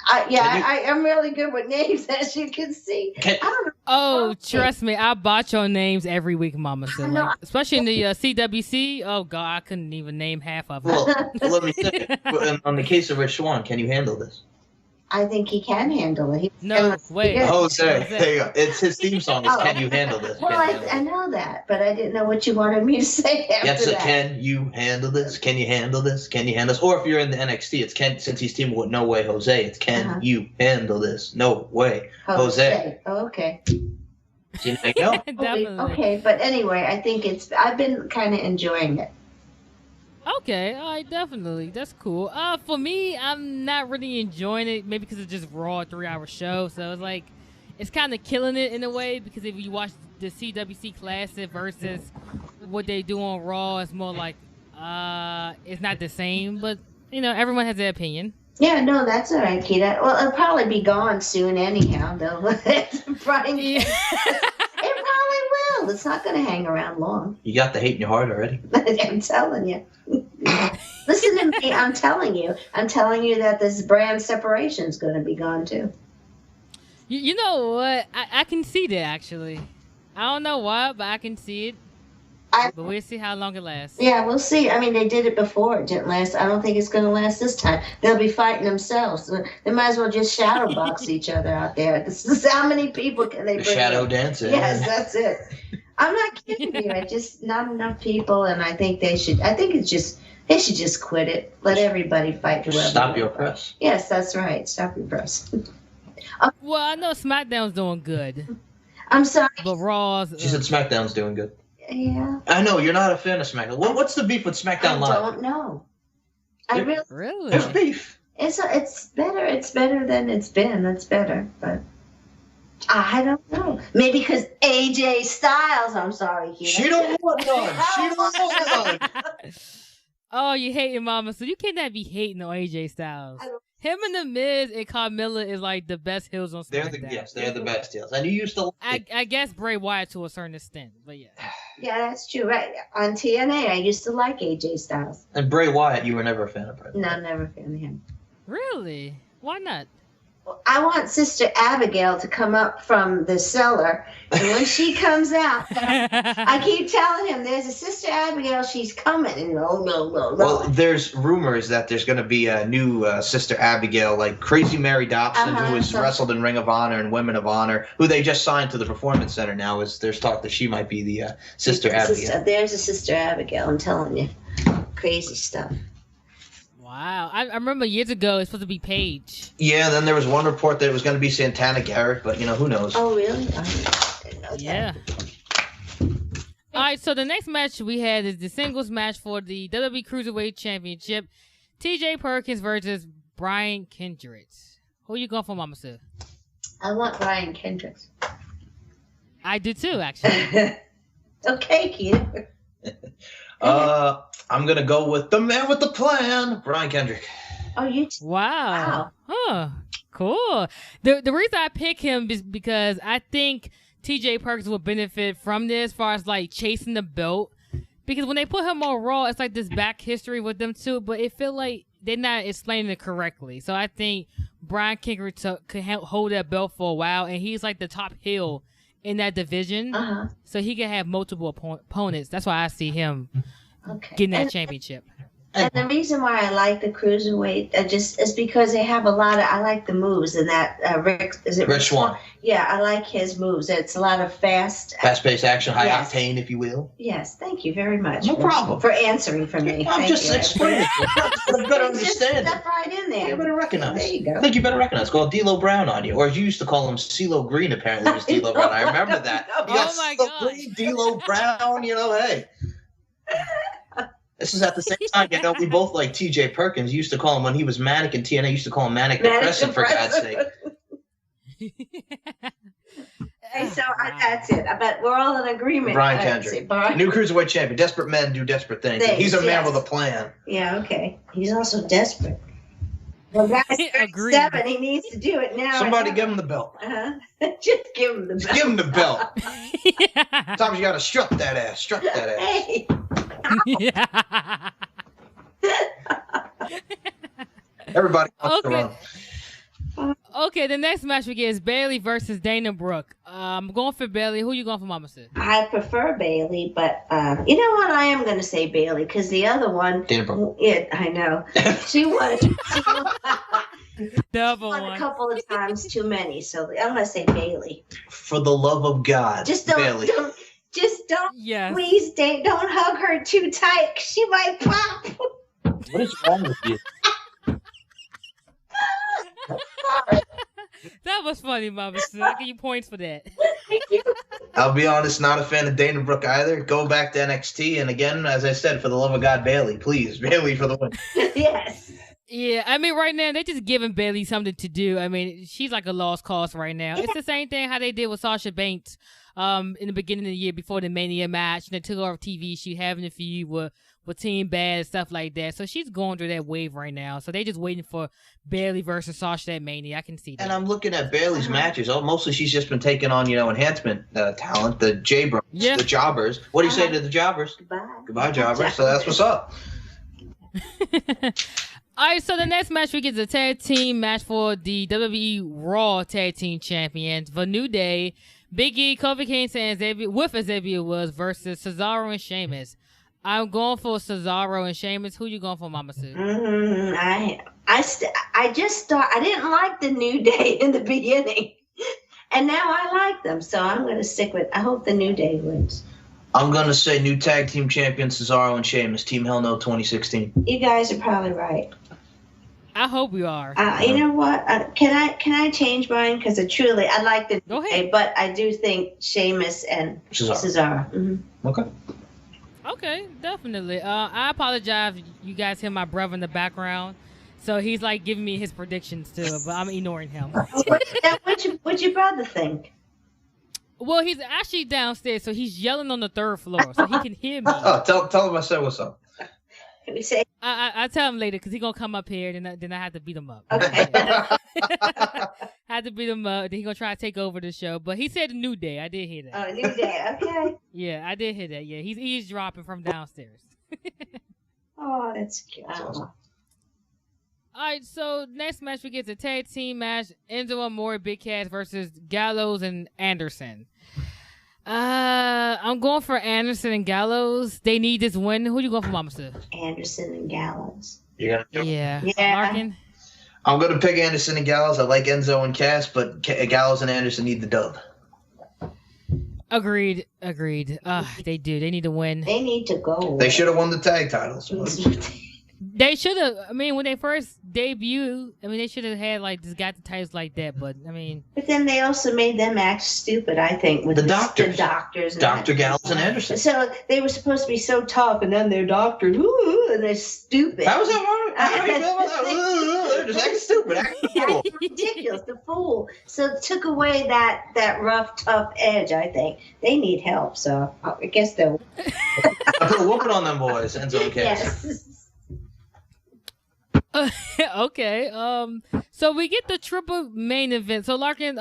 I'm really good with names, as you can see. I don't know. Oh, trust me, I botch your names every week, Mama. So, like, especially in the CWC. Oh God, I couldn't even name half of them. Well, let me say, on the case of Rich Swann, can you handle this? I think he can handle it. No, wait. Jose, there you go. It's his theme song. Is Can You Handle This? Well, I know that, but I didn't know what you wanted me to say after that. Can you handle this? Can you handle this? Can you handle this? Or if you're in the NXT, it's Can. Since he's teaming with No Way Jose, it's Can you handle this? No way Jose. Oh, okay. You know? Okay, but anyway, I think I've been kind of enjoying it. Okay, all right, definitely. That's cool. For me, I'm not really enjoying it, maybe because it's just raw 3-hour show. So it's like, it's kind of killing it in a way, because if you watch the CWC Classic versus what they do on Raw, it's more like, it's not the same. But, everyone has their opinion. Yeah, no, that's all right, Keda. Well, it'll probably be gone soon anyhow, though. Brian, It probably will. It's not going to hang around long. You got the hate in your heart already. I'm telling you. Listen to me. I'm telling you. I'm telling you that this brand separation is going to be gone too. You know what? I can see that, actually. I don't know why, but I can see it. But we'll see how long it lasts. Yeah, we'll see. I mean, they did it before. It didn't last. I don't think it's going to last this time. They'll be fighting themselves. They might as well just shadow box each other out there. This is how many people can they bring? Shadow dancing. Yes, that's it. I'm not kidding you. I just not enough people, and I think they should. I think they should just quit it. Let everybody fight whoever. Stop your press. Yes, that's right. Stop your press. Well, I know SmackDown's doing good. I'm sorry. But Raw's... She said SmackDown's doing good. Yeah. I know, you're not a fan of SmackDown. What's the beef with SmackDown Live? I don't know. Really? There's beef. It's better. It's better than it's been. It's better. But I don't know. Maybe because AJ Styles, I'm sorry. She don't want none. She don't want none. Oh, you hating Mama. So you cannot be hating on AJ Styles. Him and The Miz and Carmella is like the best heels on SmackDown. They're the best heels. And you used to I guess Bray Wyatt to a certain extent, but yeah. Yeah, that's true. Right. On TNA, I used to like AJ Styles. And Bray Wyatt, you were never a fan of Bray. No, never a fan of him. Really? Why not? I want Sister Abigail to come up from the cellar, and when she comes out, I keep telling him, "There's a Sister Abigail. She's coming." And no. Well, there's rumors that there's going to be a new Sister Abigail, like Crazy Mary Dobson, who has wrestled in Ring of Honor and Women of Honor, who they just signed to the Performance Center now. There's talk that she might be the Sister Abigail. There's a Sister Abigail. I'm telling you, crazy stuff. Wow. I remember years ago it's supposed to be Paige. Yeah, then there was one report that it was going to be Santana Garrett, but, who knows? Oh, really? I didn't know that. Yeah. All right, so the next match we had is the singles match for the WWE Cruiserweight Championship. TJ Perkins versus Brian Kendricks. Who are you going for, Mama Sue? I want Brian Kendricks. I do too, actually. Okay, Keita. I'm going to go with the man with the plan, Brian Kendrick. Oh, you Wow. Huh. Cool. The reason I pick him is because I think TJ Perkins will benefit from this as far as like chasing the belt. Because when they put him on Raw, it's like this back history with them too, but it feel like they're not explaining it correctly. So I think Brian Kendrick could hold that belt for a while, and he's like the top heel in that division. So he can have multiple opponents. That's why I see him getting that championship. And the reason why I like the Cruiserweight is because they have a lot of, I like the moves in that, Rich Swann? Yeah, I like his moves. It's a lot of fast-paced action, high octane, if you will. Yes, thank you very much. No problem. For answering for me. I'm just explaining. You better understand. Just step right in there. You better recognize. There you go. I think you better recognize. It's called D'Lo Brown on you. Or as you used to call him, CeeLo Green, apparently, was D'Lo Brown. I remember that. You got my God. Green, D'Lo Brown, hey. This is at the same time, we both like TJ Perkins. You used to call him, when he was Manic in TNA, used to call him Manic Depressant, for God's sake. so that's it. I bet we're all in agreement. Brian Kendrick, new cruiserweight champion. Desperate men do desperate things. He's a man with a plan. Yeah, okay. He's also desperate. Well, guys, 37, he needs to do it now. Somebody give him the belt. Just give him the belt. Just give him the belt. Sometimes you got to strut that ass. Strut that ass. Hey. Everybody wants to run. Okay, the next match we get is Bayley versus Dana Brooke. I'm going for Bayley. Who you going for, Mama Sid? I prefer Bayley, but you know what? I am going to say Bayley because the other one. Dana Brooke. Yeah, I know. She won. Double won one. A couple of times too many, so I'm going to say Bayley. For the love of God, just don't, Bayley. Yes. Please, don't hug her too tight. She might pop. What is wrong with you? That was funny, Mama Sid. I'll give you points for that. Thank you. I'll be honest, not a fan of Dana Brooke either. Go back to NXT, and again, as I said, for the love of God, Bayley. Please, Bayley for the win. Yes. Yeah, I mean, right now, they just giving Bayley something to do. I mean, she's like a lost cause right now. It's the same thing how they did with Sasha Banks in the beginning of the year before the Mania match. And they took her off TV. She having a feud with Team Bad and stuff like that. So she's going through that wave right now. So they just waiting for Bayley versus Sasha at Mania. I can see that. And I'm looking at Bayley's matches. Oh, mostly she's just been taking on, enhancement talent, the J-Bros, the jobbers. What do you say to the jobbers? Goodbye, jobbers. So that's what's up. All right, so the next match we get is a tag team match for the WWE Raw Tag Team Champions. For New Day, Big E, Kofi Kingston, and Xavier Woods versus Cesaro and Sheamus. I'm going for Cesaro and Sheamus. Who you going for, Mama Sue? I just thought I didn't like the New Day in the beginning, and now I like them. So I'm going to stick with. I hope the New Day wins. I'm going to say new tag team champions Cesaro and Sheamus. Team Hell No 2016. You guys are probably right. I hope we are. You know what? Can I change mine? Because I like the Go New ahead. Day, but I do think Sheamus and Cesaro. Mm-hmm. Okay. Okay, definitely. I apologize if you guys hear my brother in the background. So he's like giving me his predictions too, but I'm ignoring him. What'd your brother think? Well, he's actually downstairs, so he's yelling on the third floor, so he can hear me. Oh, tell him I said what's up. Can we say? I tell him later because he's gonna come up here, then I have to beat him up. Okay. Had to beat him up. Then he's gonna try to take over the show. But he said a New Day. I did hear that. Oh, New Day. Okay. Yeah, I did hear that. Yeah, he's eavesdropping from downstairs. Oh, that's cute. That's awesome. All right, so next match we get the tag team match: Enzo Amore, Big Cass versus Gallows and Anderson. I'm going for Anderson and Gallows. They need this win. Who you going for, Mama Sue? Anderson and Gallows. You got Yeah. Larkin? I'm going to pick Anderson and Gallows. I like Enzo and Cass, but Gallows and Anderson need the dub. Agreed. They do. They need to win. They need to go. They should have won the tag titles. They should have. I mean, when they first debuted, they should have had just got the titles like that. But But then they also made them act stupid. I think with the doctors, Dr. Gallows and Anderson. So they were supposed to be so tough, and then they're doctors, and they're stupid. How was that? How do you feel about that? They're just acting stupid, acting fool. Ridiculous, the fool. So it took away that rough, tough edge. I think they need help. So I guess they'll. I put a whooping on them boys, Enzo and Cass. Yes. Okay. So we get the triple main event. So Larkin,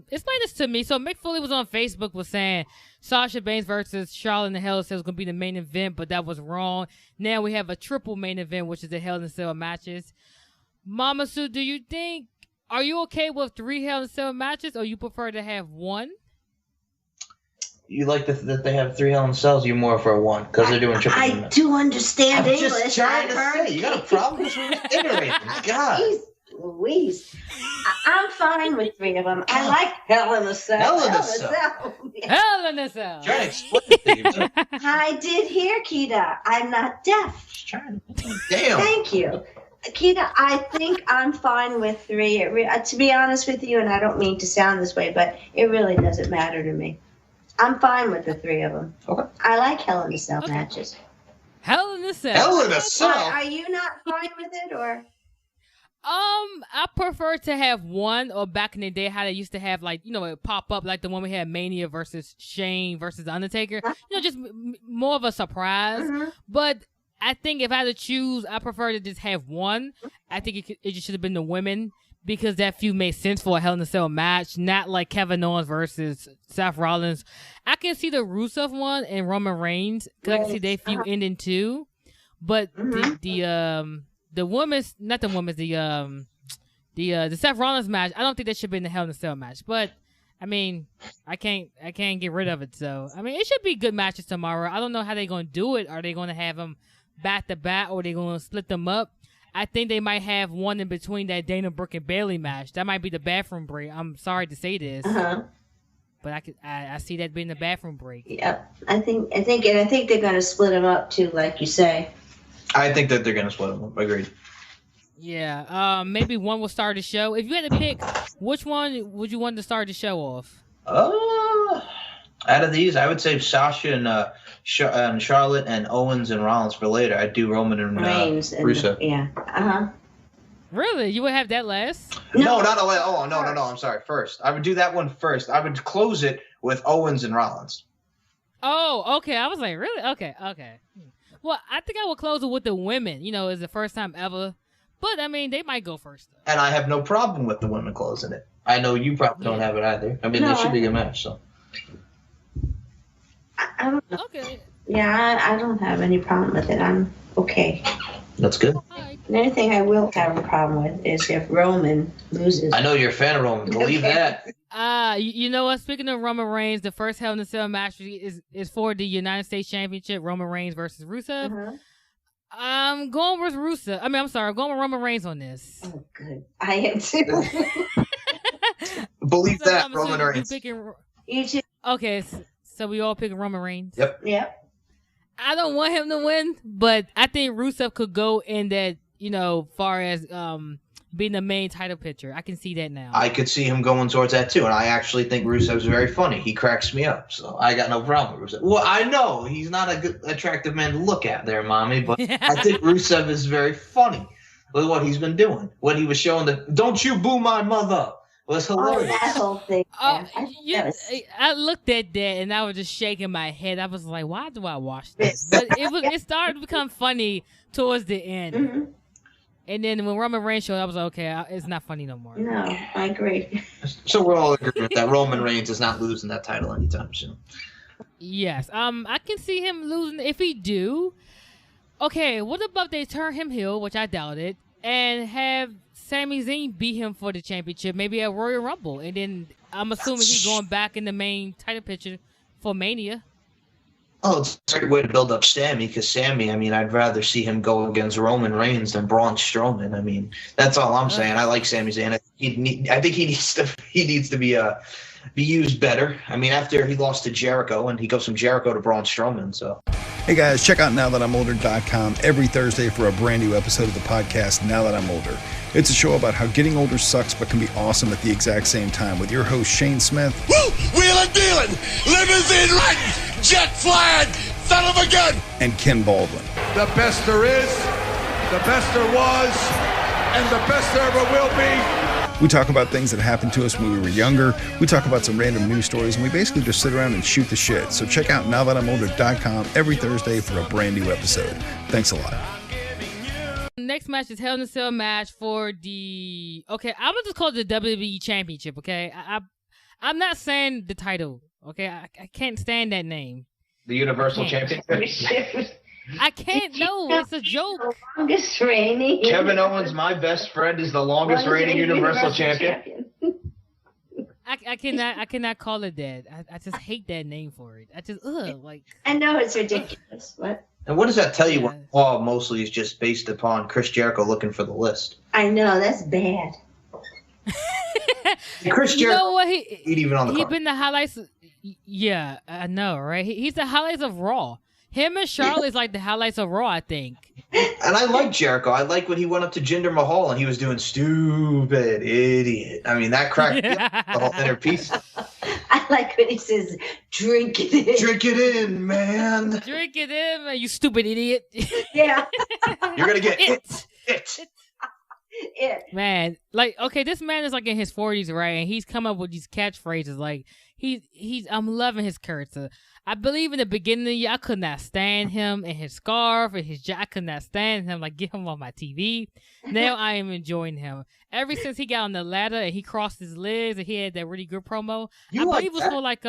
explain this to me. So Mick Foley was on Facebook was saying Sasha Banks versus Charlotte in the Hell in a Cell was gonna be the main event, but that was wrong. Now we have a triple main event, which is the Hell in a Cell matches. Mama Sue, are you okay with 3 Hell in a Cell matches, or you prefer to have one? You like that they have 3 Hell in a Cells, you more for a 1, because they're doing triple. I do understand English. I'm just trying to say, you got a problem with reiterating. God. Jeez Louise. I'm fine with 3 of them. I like Hell in a Cell. Hell in a Cell. Hell in a Cell. Trying to explain it to you. I did hear, Keda. I'm not deaf. Just trying to. Damn. Thank you. Keda, I think I'm fine with 3. To be honest with you, and I don't mean to sound this way, but it really doesn't matter to me. I'm fine with the 3 of them. Okay. I like Hell in a Cell matches. Hell in a Cell. Hell in a Cell. Are you not fine with it, or? I prefer to have one, or back in the day how they used to have, like, it pop up like the one we had, Mania versus Shane versus The Undertaker. Just more of a surprise. But I think if I had to choose, I prefer to just have one. I think it just should have been the women, because that feud made sense for a Hell in a Cell match, not like Kevin Owens versus Seth Rollins. I can see the Rusev one and Roman Reigns, because I can see they feud ending too. But the women's, not the women's, the Seth Rollins match, I don't think that should be in the Hell in a Cell match. But I mean, I can't get rid of it. So I mean, it should be good matches tomorrow. I don't know how they're gonna do it. Are they gonna have them back to back, or are they gonna split them up? I think they might have one in between that Dana Brooke and Bailey match. That might be the bathroom break. I'm sorry to say this, but I see that being the bathroom break. Yep, I think they're gonna split them up too, like you say. I think that they're gonna split them up. Agreed. Yeah. Maybe one will start the show. If you had to pick, which one would you want to start the show off? Out of these, I would say Sasha and Charlotte and Owens and Rollins for later. I'd do Roman and Reigns Rusev. Yeah. Really? You would have that last? No, not a last. Oh, no. I'm sorry. First. I would do that one first. I would close it with Owens and Rollins. Oh, okay. I was like, really? Okay. Well, I think I would close it with the women. It's the first time ever. But, I mean, they might go first, though. And I have no problem with the women closing it. I know you probably don't have it either. I mean, they should be a good match, so. I don't know. Okay. Yeah, I don't have any problem with it. I'm okay. That's good. Right. The only thing I will have a problem with is if Roman loses. I know you're a fan of Roman. Believe that. You know what? Speaking of Roman Reigns, the first Hell in a Cell match is for the United States Championship, Roman Reigns versus Rusev. I'm going with Rusev. I'm going with Roman Reigns on this. Oh, good. I am too. Believe that, Roman Reigns. You too. Okay, so we all picking Roman Reigns? Yep. I don't want him to win, but I think Rusev could go in that, far as being the main title picture. I can see that now. I could see him going towards that too, and I actually think Rusev's very funny. He cracks me up, so I got no problem with Rusev. Well, I know he's not a good, attractive man to look at there, Mommy, but I think Rusev is very funny with what he's been doing. When he was showing the "Don't you boo my mother" was hilarious. Oh, that whole thing. I looked at that and I was just shaking my head. I was like, why do I watch this? But it started to become funny towards the end. And then when Roman Reigns showed up, I was like, okay, it's not funny no more. No, I agree. So we're all agreeing that Roman Reigns is not losing that title anytime soon. Yes. I can see him losing if he do. Okay, what about they turn him heel, which I doubt it, and have Sami Zayn beat him for the championship, maybe at Royal Rumble, and then I'm assuming he's going back in the main title picture for Mania. Oh, it's a great way to build up Sammy, because Sammy, I mean, I'd rather see him go against Roman Reigns than Braun Strowman. I mean, that's all I'm saying. I like Sami Zayn. I think he needs to be used better. I mean, after he lost to Jericho, and he goes from Jericho to Braun Strowman, so. Hey guys, check out NowThatI'mOlder.com every Thursday for a brand new episode of the podcast, Now That I'm Older. It's a show about how getting older sucks but can be awesome at the exact same time, with your host Shane Smith. Woo! Wheeling dealing! Limousine riding! Jet flying! Son of a gun! And Ken Baldwin. The best there is, the best there was, and the best there ever will be. We talk about things that happened to us when we were younger. We talk about some random news stories, and we basically just sit around and shoot the shit. So check out NowThatI'mOlder.com every Thursday for a brand new episode. Thanks a lot. Next match is Hell in a Cell match for the... Okay, I'm going to just call it the WWE Championship, okay? I'm not saying the title, okay? I can't stand that name. The Universal Championship? I can't. No, it's a joke. The longest reigning. Kevin Owens, my best friend, is the longest reigning Universal Champion. I cannot call it that. I just hate that name for it. I just like. I know it's ridiculous. What? And what does that tell you? When Paul mostly is just based upon Chris Jericho looking for the list. I know, that's bad. Chris Jericho, you know what? He even on the he's card. been the highlights. Yeah, I know, right? He's the highlights of Raw. Him and Charlotte is like the highlights of Raw, I think. And I like Jericho. I like when he went up to Jinder Mahal and he was doing stupid idiot. I mean, that cracked me up, the whole inner piece. I like when he says, drink it in. Drink it in, man. Drink it in, man, you stupid idiot. Yeah. You're going to get it. Yeah. Man, like, okay, this man is like in his 40s, right? And he's come up with these catchphrases. Like, I'm loving his character. I believe in the beginning of the year, I could not stand him and his scarf and his jacket. I could not stand him. Like, get him off my TV. Now I am enjoying him. Ever since he got on the ladder and he crossed his legs and he had that really good promo, I believe it was for like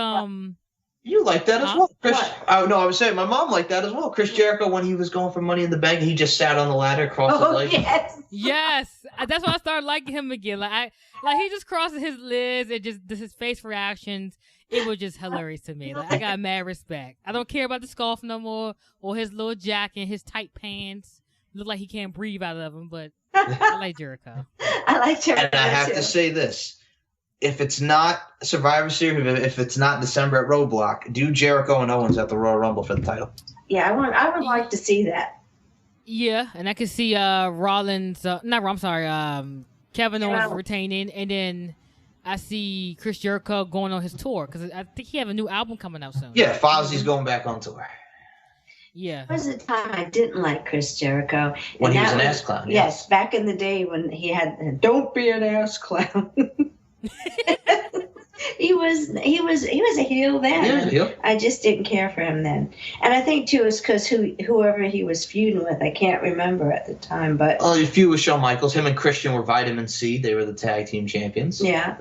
You like that as well, Chris? Oh no, I was saying my mom liked that as well. Chris Jericho, when he was going for Money in the Bank, he just sat on the ladder, crossed his legs. Yes, that's why I started liking him again. Like he just crosses his legs and just his face reactions. It was just hilarious to me. Like, I got mad respect. I don't care about the scarf no more or his little jacket, his tight pants. Look like he can't breathe out of them, but I like Jericho. I like Jericho. And I have to say this. If it's not Survivor Series, if it's not December at Roadblock, do Jericho and Owens at the Royal Rumble for the title. Yeah, I would like to see that. Yeah, and I could see Kevin Owens retaining, and then I see Chris Jericho going on his tour because I think he have a new album coming out soon. Yeah, Fozzie's going back on tour. Yeah. There was a time I didn't like Chris Jericho. When he was an ass clown. Yes, back in the day when he had "Don't be an ass clown." He was a heel then. Yeah, heel. I just didn't care for him then, and I think too it's because whoever he was feuding with, I can't remember at the time, but the feud with Shawn Michaels, him and Christian were Vitamin C. They were the tag team champions. Yeah,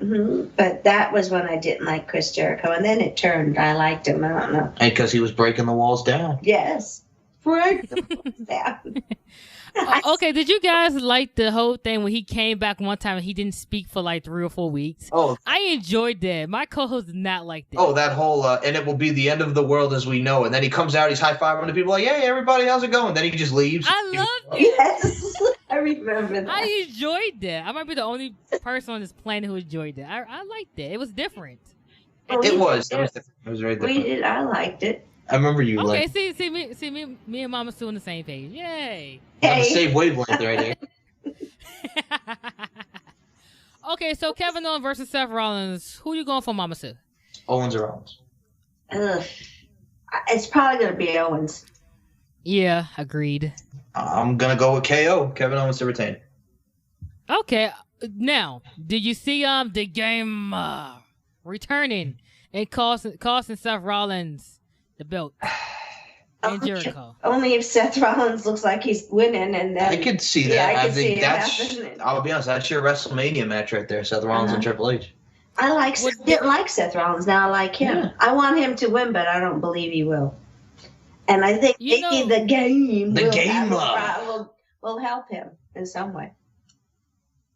but that was when I didn't like Chris Jericho, and then it turned. I liked him. I don't know. And because he was breaking the walls down. Yes, break the walls down. Okay, did you guys like the whole thing when he came back one time and he didn't speak for like 3 or 4 weeks? Oh, I enjoyed that. My co-host did not like that. Oh, that whole and it will be the end of the world as we know. And then he comes out, he's high-fiving the people like, "Hey, everybody, how's it going?" Then he just leaves. I loved it. Yes, I remember that. I enjoyed that. I might be the only person on this planet who enjoyed that. I liked it. It was different. It was very different. We did. I liked it. I remember you Okay, like. see me and Mama Sue on the same page. Yay! On the same wavelength right there. Okay, so Kevin Owens versus Seth Rollins. Who you going for, Mama Sue? Owens or Owens? It's probably going to be Owens. Yeah, agreed. I'm gonna go with KO. Kevin Owens to retain. Okay, now did you see the game returning and costing Seth Rollins the belt and Jericho? Only if Seth Rollins looks like he's winning, and then I could see that. Yeah, I could think see that's. it happening. I'll be honest. That's your WrestleMania match right there, Seth Rollins and Triple H. I didn't like Seth Rollins. Now I like him. Yeah. I want him to win, but I don't believe he will. And I think maybe the game will help him in some way.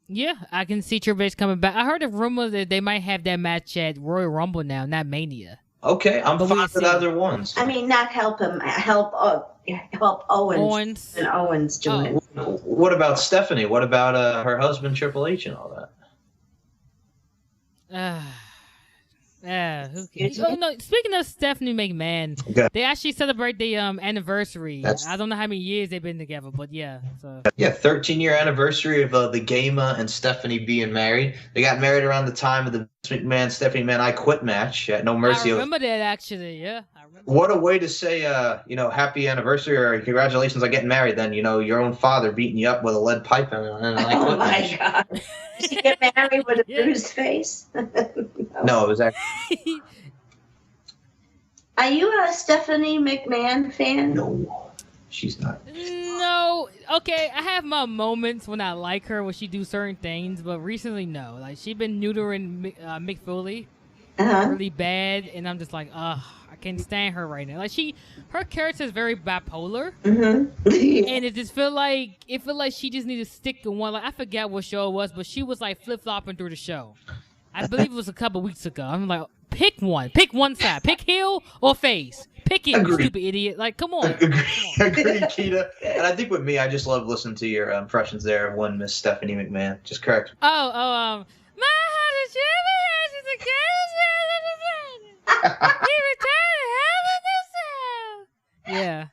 Yeah, I can see Triple H coming back. I heard a rumor that they might have that match at Royal Rumble now, not Mania. Okay, I'm fine with either ones. I mean, not help him, help Owens. And Owens to win. What about Stephanie? What about her husband Triple H and all that? Who cares? Oh no! Speaking of Stephanie McMahon, they actually celebrate the anniversary. I don't know how many years they've been together, but yeah. So 13-year anniversary of the Gama and Stephanie being married. They got married around the time of the McMahon Stephanie McMahon I Quit match at No Mercy. I remember that actually. Yeah, I remember. What a way to say, happy anniversary or congratulations on getting married. Then your own father beating you up with a lead pipe and I Quit match. God! Did you get married with a bruised face? No, it was actually. Are you a Stephanie McMahon fan? No, she's not. No. Okay, I have my moments when I like her when she do certain things, but recently, no. Like, she been neutering Mick Foley really bad, and I'm just like, I can't stand her right now. Like, her character is very bipolar, and it just feel like she just need to stick to one. Like, I forget what show it was, but she was like flip flopping through the show. I believe it was a couple weeks ago. I'm like, pick one side, pick heel or face. Pick it, you stupid idiot. Like, come on. Agreed, Keda. And I think with me, I just love listening to your impressions there of one Miss Stephanie McMahon. Just correct. My heart is the greatest man. He returned to heaven himself. Yeah.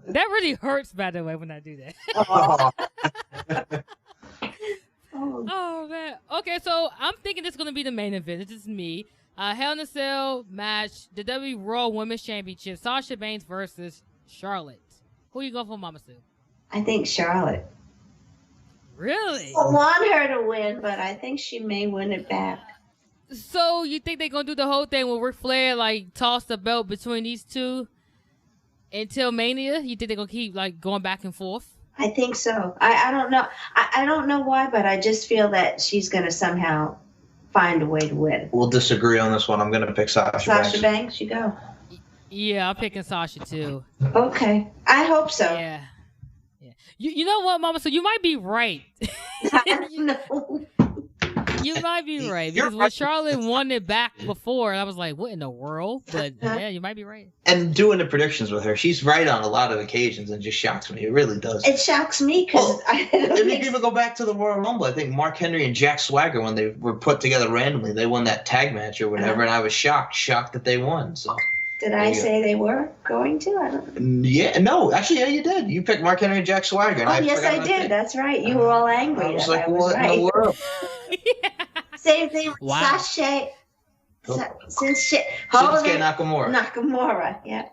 That really hurts, by the way, when I do that. Oh, man. Okay, so I'm thinking this is going to be the main event. This is me. Hell in a Cell match, the WWE Raw Women's Championship, Sasha Banks versus Charlotte. Who you going for, Mama Sue? I think Charlotte. Really? I want her to win, but I think she may win it back. So you think they're gonna do the whole thing where Ric Flair like toss the belt between these two until Mania? You think they're gonna keep like going back and forth? I think so. I don't know. I don't know why, but I just feel that she's gonna somehow find a way to win. We'll disagree on this one. I'm going to pick Sasha Banks. Sasha Banks, you go. Yeah, I'm picking Sasha too. Okay, I hope so. Yeah. You know what, Mama? So you might be right. I don't know. You might be right because when Charlotte won it back before, I was like, "What in the world?" But yeah, you might be right. And doing the predictions with her, she's right on a lot of occasions, and just shocks me. It really does. It shocks me because I don't If you think even go back to the Royal Rumble, I think Mark Henry and Jack Swagger, when they were put together randomly, they won that tag match or whatever, and I was shocked that they won. So. Did I say they were going to? I don't know. Yeah, no, actually, yeah, you did. You picked Mark Henry and Jack Swagger. And Yes, I did. That's right. You were all angry. I was that like, I was what right. in the world? Same thing with Wow. Sasha. Shinsuke Nakamura, yeah.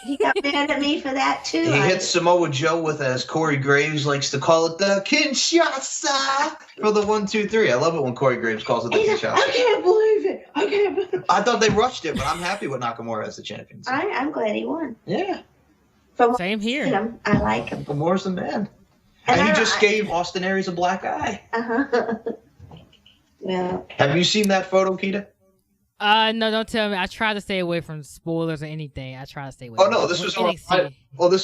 He got mad at me for that too. He hit Samoa Joe with, as Corey Graves likes to call it, the Kinshasa for the 1, 2, 3. I love it when Corey Graves calls it the Kinshasa. I can't believe it. I thought they rushed it, but I'm happy with Nakamura as the champion. So. I'm glad he won. Yeah. Same here. I like him. Nakamura's the man. And he just gave Austin Aries a black eye. Well, have you seen that photo, Keda? No, don't tell me. I try to stay away from spoilers or anything. I try to stay away. Oh no, this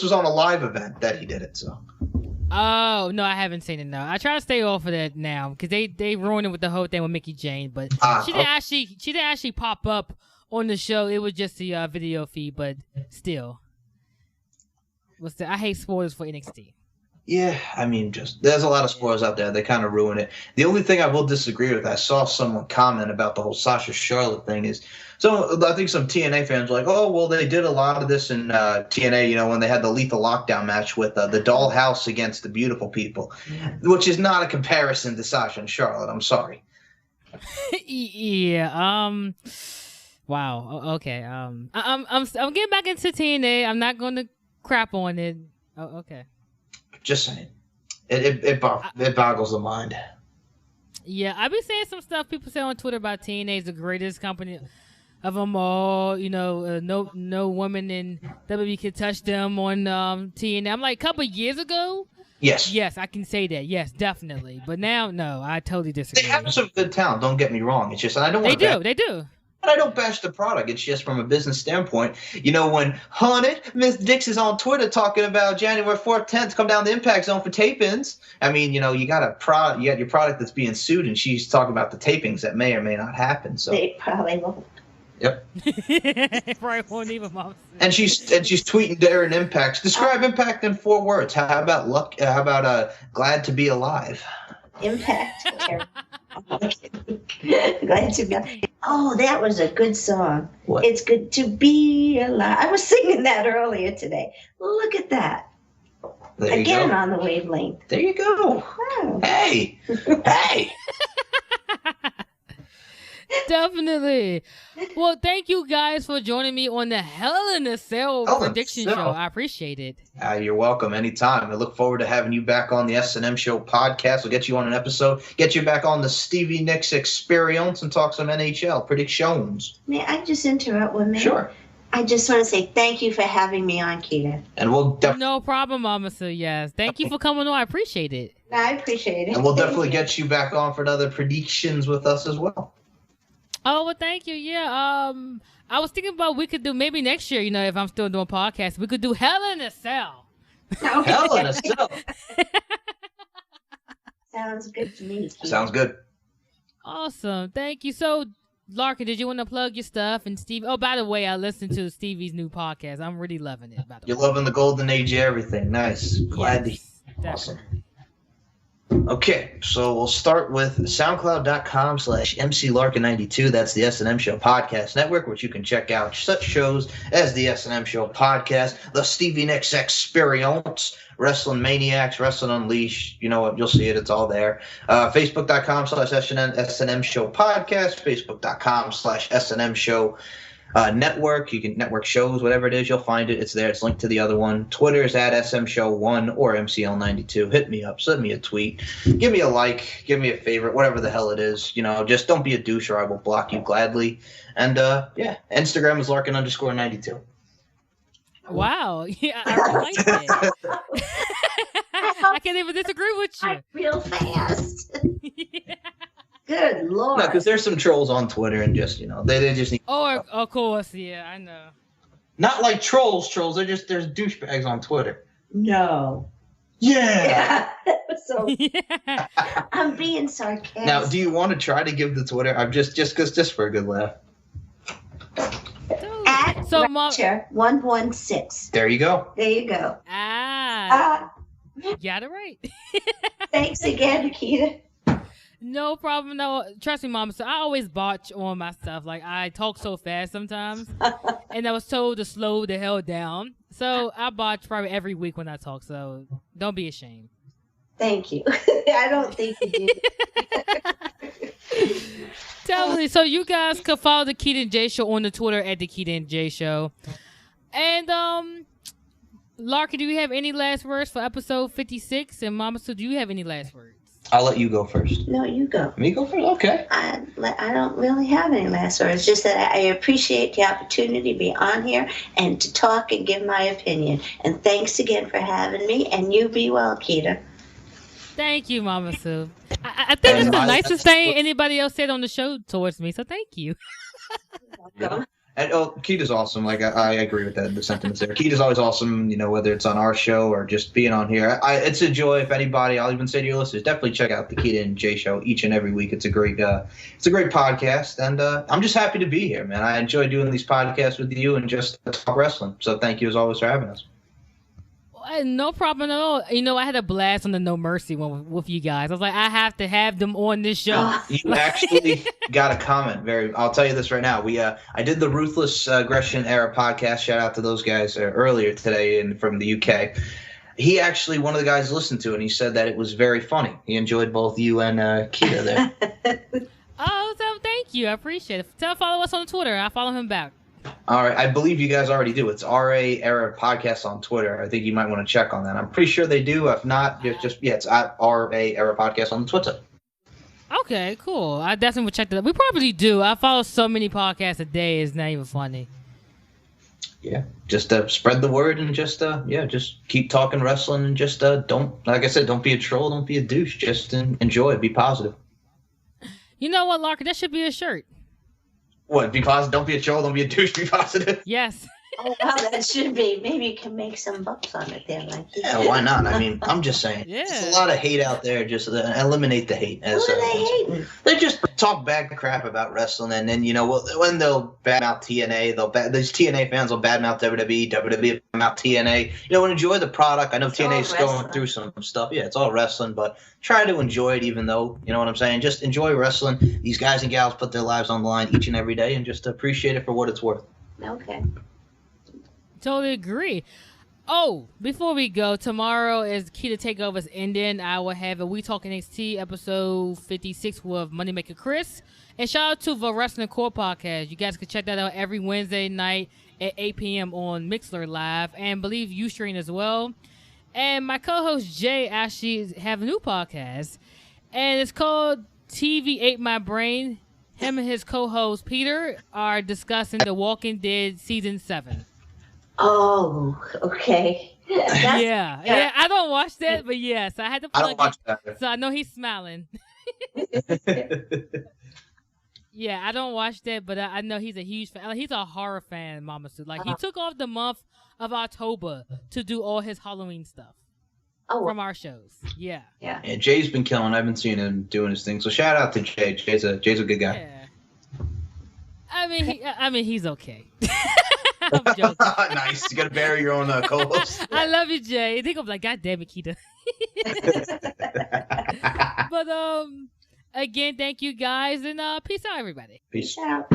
was on a live event that he did it. So. Oh no, I haven't seen it. No, I try to stay off of that now because they ruined it with the whole thing with Mickie James. But she didn't actually pop up on the show. It was just the video feed. But still, I hate spoilers for NXT. Yeah, I mean, there's a lot of spoilers out there. They kind of ruin it. The only thing I will disagree with, I saw someone comment about the whole Sasha Charlotte thing is, so I think some TNA fans were like, oh, well, they did a lot of this in TNA, when they had the Lethal Lockdown match with the Dollhouse against the Beautiful People, which is not a comparison to Sasha and Charlotte. I'm sorry. Yeah. Wow. Okay. I'm getting back into TNA. I'm not going to crap on it. Oh, okay. Just saying. It boggles the mind. Yeah, I've been saying some stuff people say on Twitter about TNA is the greatest company of them all. No woman in WWE can touch them on TNA. I'm like, a couple of years ago? Yes, I can say that. Yes, definitely. But now, no, I totally disagree. They have some good talent, don't get me wrong. It's just, I don't want to... They do. I don't bash the product. It's just from a business standpoint. When Haunted Miss Dix is on Twitter talking about January 4th, 10th, come down the Impact Zone for tapings. I mean, you got your product that's being sued, and she's talking about the tapings that may or may not happen. So they probably won't. Yep. Probably won't even. And she's tweeting Darren Impact. Describe Impact in 4 words. How about luck? How about glad to be alive? Impact. Glad to be. Oh, that was a good song. What? It's good to be alive. I was singing that earlier today. Look at that. There Again you go. On the wavelength. There you go. Wow. Hey. Definitely. Well, thank you guys for joining me on the Hell in a Cell prediction show. I appreciate it. You're welcome anytime. I look forward to having you back on the S&M Show podcast. We'll get you on an episode, get you back on the Stevie Nicks Experience and talk some NHL predictions. May I just interrupt with me? Sure. I just want to say thank you for having me on, Keda. And we'll no problem, Mama. So yes, thank you for coming on. I appreciate it. I appreciate it. And we'll definitely get you back on for another predictions with us as well. Oh, well, thank you. Yeah, I was thinking about we could do maybe next year, if I'm still doing podcasts, we could do Hell in a Cell. Hell in a Cell. Sounds good to me. Keith. Sounds good. Awesome. Thank you. So, Larkin, did you want to plug your stuff? And Steve, oh, by the way, I listened to Stevie's new podcast. I'm really loving it. By the You're loving the golden age of everything. Nice. Glad to. Awesome. Okay, so we'll start with SoundCloud.com/MCLarkin92. That's the S&M Show Podcast Network, which you can check out such shows as the S&M Show Podcast, the Stevie Nicks Experience, Wrestling Maniacs, Wrestling Unleashed. You know what? You'll see it. It's all there. Facebook.com/S&M Show Podcast, Facebook.com/S&M Show network. You can network shows, whatever it is, you'll find it. It's there. It's linked to the other one. Twitter is at SMShow1 or MCL92. Hit me up. Send me a tweet. Give me a like. Give me a favorite. Whatever the hell it is. Just don't be a douche or I will block you gladly. And Instagram is Larkin_92. Wow. Yeah, I really like that. I can't even disagree with you. Type real fast. Yeah. Good Lord. No, because there's some trolls on Twitter and just, they just need. Oh, of course. Yeah, I know. Not like trolls. There's douchebags on Twitter. No. Yeah. So Yeah. I'm being sarcastic. Now, do you want to try to give the Twitter? I'm just for a good laugh. At So, Mom. 116. There you go. There you go. Got it right. Thanks again, Keda. No problem. No, trust me, Mom. So I always botch on my stuff. Like I talk so fast sometimes, and I was told to slow the hell down. So I botch probably every week when I talk. So don't be ashamed. Thank you. I don't think you did. Tell me. So you guys can follow the Keda and Jay Show on the Twitter at the Keda and Jay Show. And Larky, do you have any last words for episode 56? And Mama Sue, do you have any last words? I'll let you go first. No, you go. Me go first? Okay. I don't really have any last words. Just that I appreciate the opportunity to be on here and to talk and give my opinion. And thanks again for having me. And you be well, Keda. Thank you, Mama Sue. I think it's the nicest thing anybody else said on the show towards me. So thank you. Yeah. And Keda's awesome. Like I agree with that. The sentiments there. Keda's always awesome. Whether it's on our show or just being on here. It's a joy. If anybody, I'll even say to your listeners, definitely check out the Keda and Jay Show each and every week. It's a great podcast, and I'm just happy to be here, man. I enjoy doing these podcasts with you and just talk wrestling. So thank you as always for having us. No problem at all. I had a blast on the No Mercy one with you guys. I was like, I have to have them on this show. You actually got a comment. I'll tell you this right now. I did the Ruthless Aggression Era podcast. Shout out to those guys earlier today from the UK. He actually, one of the guys listened to it, and he said that it was very funny. He enjoyed both you and Keda there. Oh, so thank you. I appreciate it. Follow us on Twitter. I'll follow him back. All right. I believe you guys already do. It's RA Era Podcast on Twitter. I think you might want to check on that. I'm pretty sure they do. If not, it's at RA Era Podcast on Twitter. Okay, cool. I definitely would check that out. We probably do. I follow so many podcasts a day. It's not even funny. Yeah. Just spread the word and just keep talking wrestling and just don't be a troll. Don't be a douche. Just enjoy. Be positive. You know what, Larkin? That should be a shirt. What? Be positive. Don't be a troll. Don't be a douche. Be positive. Yes. Oh, wow, that should be. Maybe you can make some bucks on it there. Yeah, why not? I mean, I'm just saying. Yeah. There's a lot of hate out there. Just eliminate the hate. What are they hating? They just talk bad crap about wrestling, and then when they'll badmouth TNA, these TNA fans will badmouth WWE, WWE badmouth TNA. Enjoy the product. I know TNA's going through some stuff. Yeah, it's all wrestling, but try to enjoy it, even though you know what I'm saying. Just enjoy wrestling. These guys and gals put their lives on the line each and every day, and just appreciate it for what it's worth. Okay. Totally agree. Oh, before we go, tomorrow is Keda Takeover's ending. I will have a We Talk NXT episode 56 with Moneymaker Chris. And shout out to the Wrestling Core podcast. You guys can check that out every Wednesday night at 8 p.m. on Mixler Live, and believe Ustream as well. And my co-host Jay actually have a new podcast, and it's called TV Ate My Brain. Him and his co-host Peter are discussing The Walking Dead season 7. Oh, okay. Yeah. I don't watch that, but yes, I had to plug I don't watch that. so I know he's smiling. Yeah, I don't watch that, but I know he's a huge fan. He's a horror fan, Mama Sue. He took off the month of October to do all his Halloween stuff from our shows. Yeah. Yeah. Yeah, Jay's been killing. I've been seeing him doing his thing. So shout out to Jay. Jay's a good guy. Yeah. I mean, he's okay. I'm joking. Nice. You got to bury your own co-host. I love you, Jay. I think I'm like, God damn it, Keda. But again, thank you guys, and peace out, everybody. Peace. Out.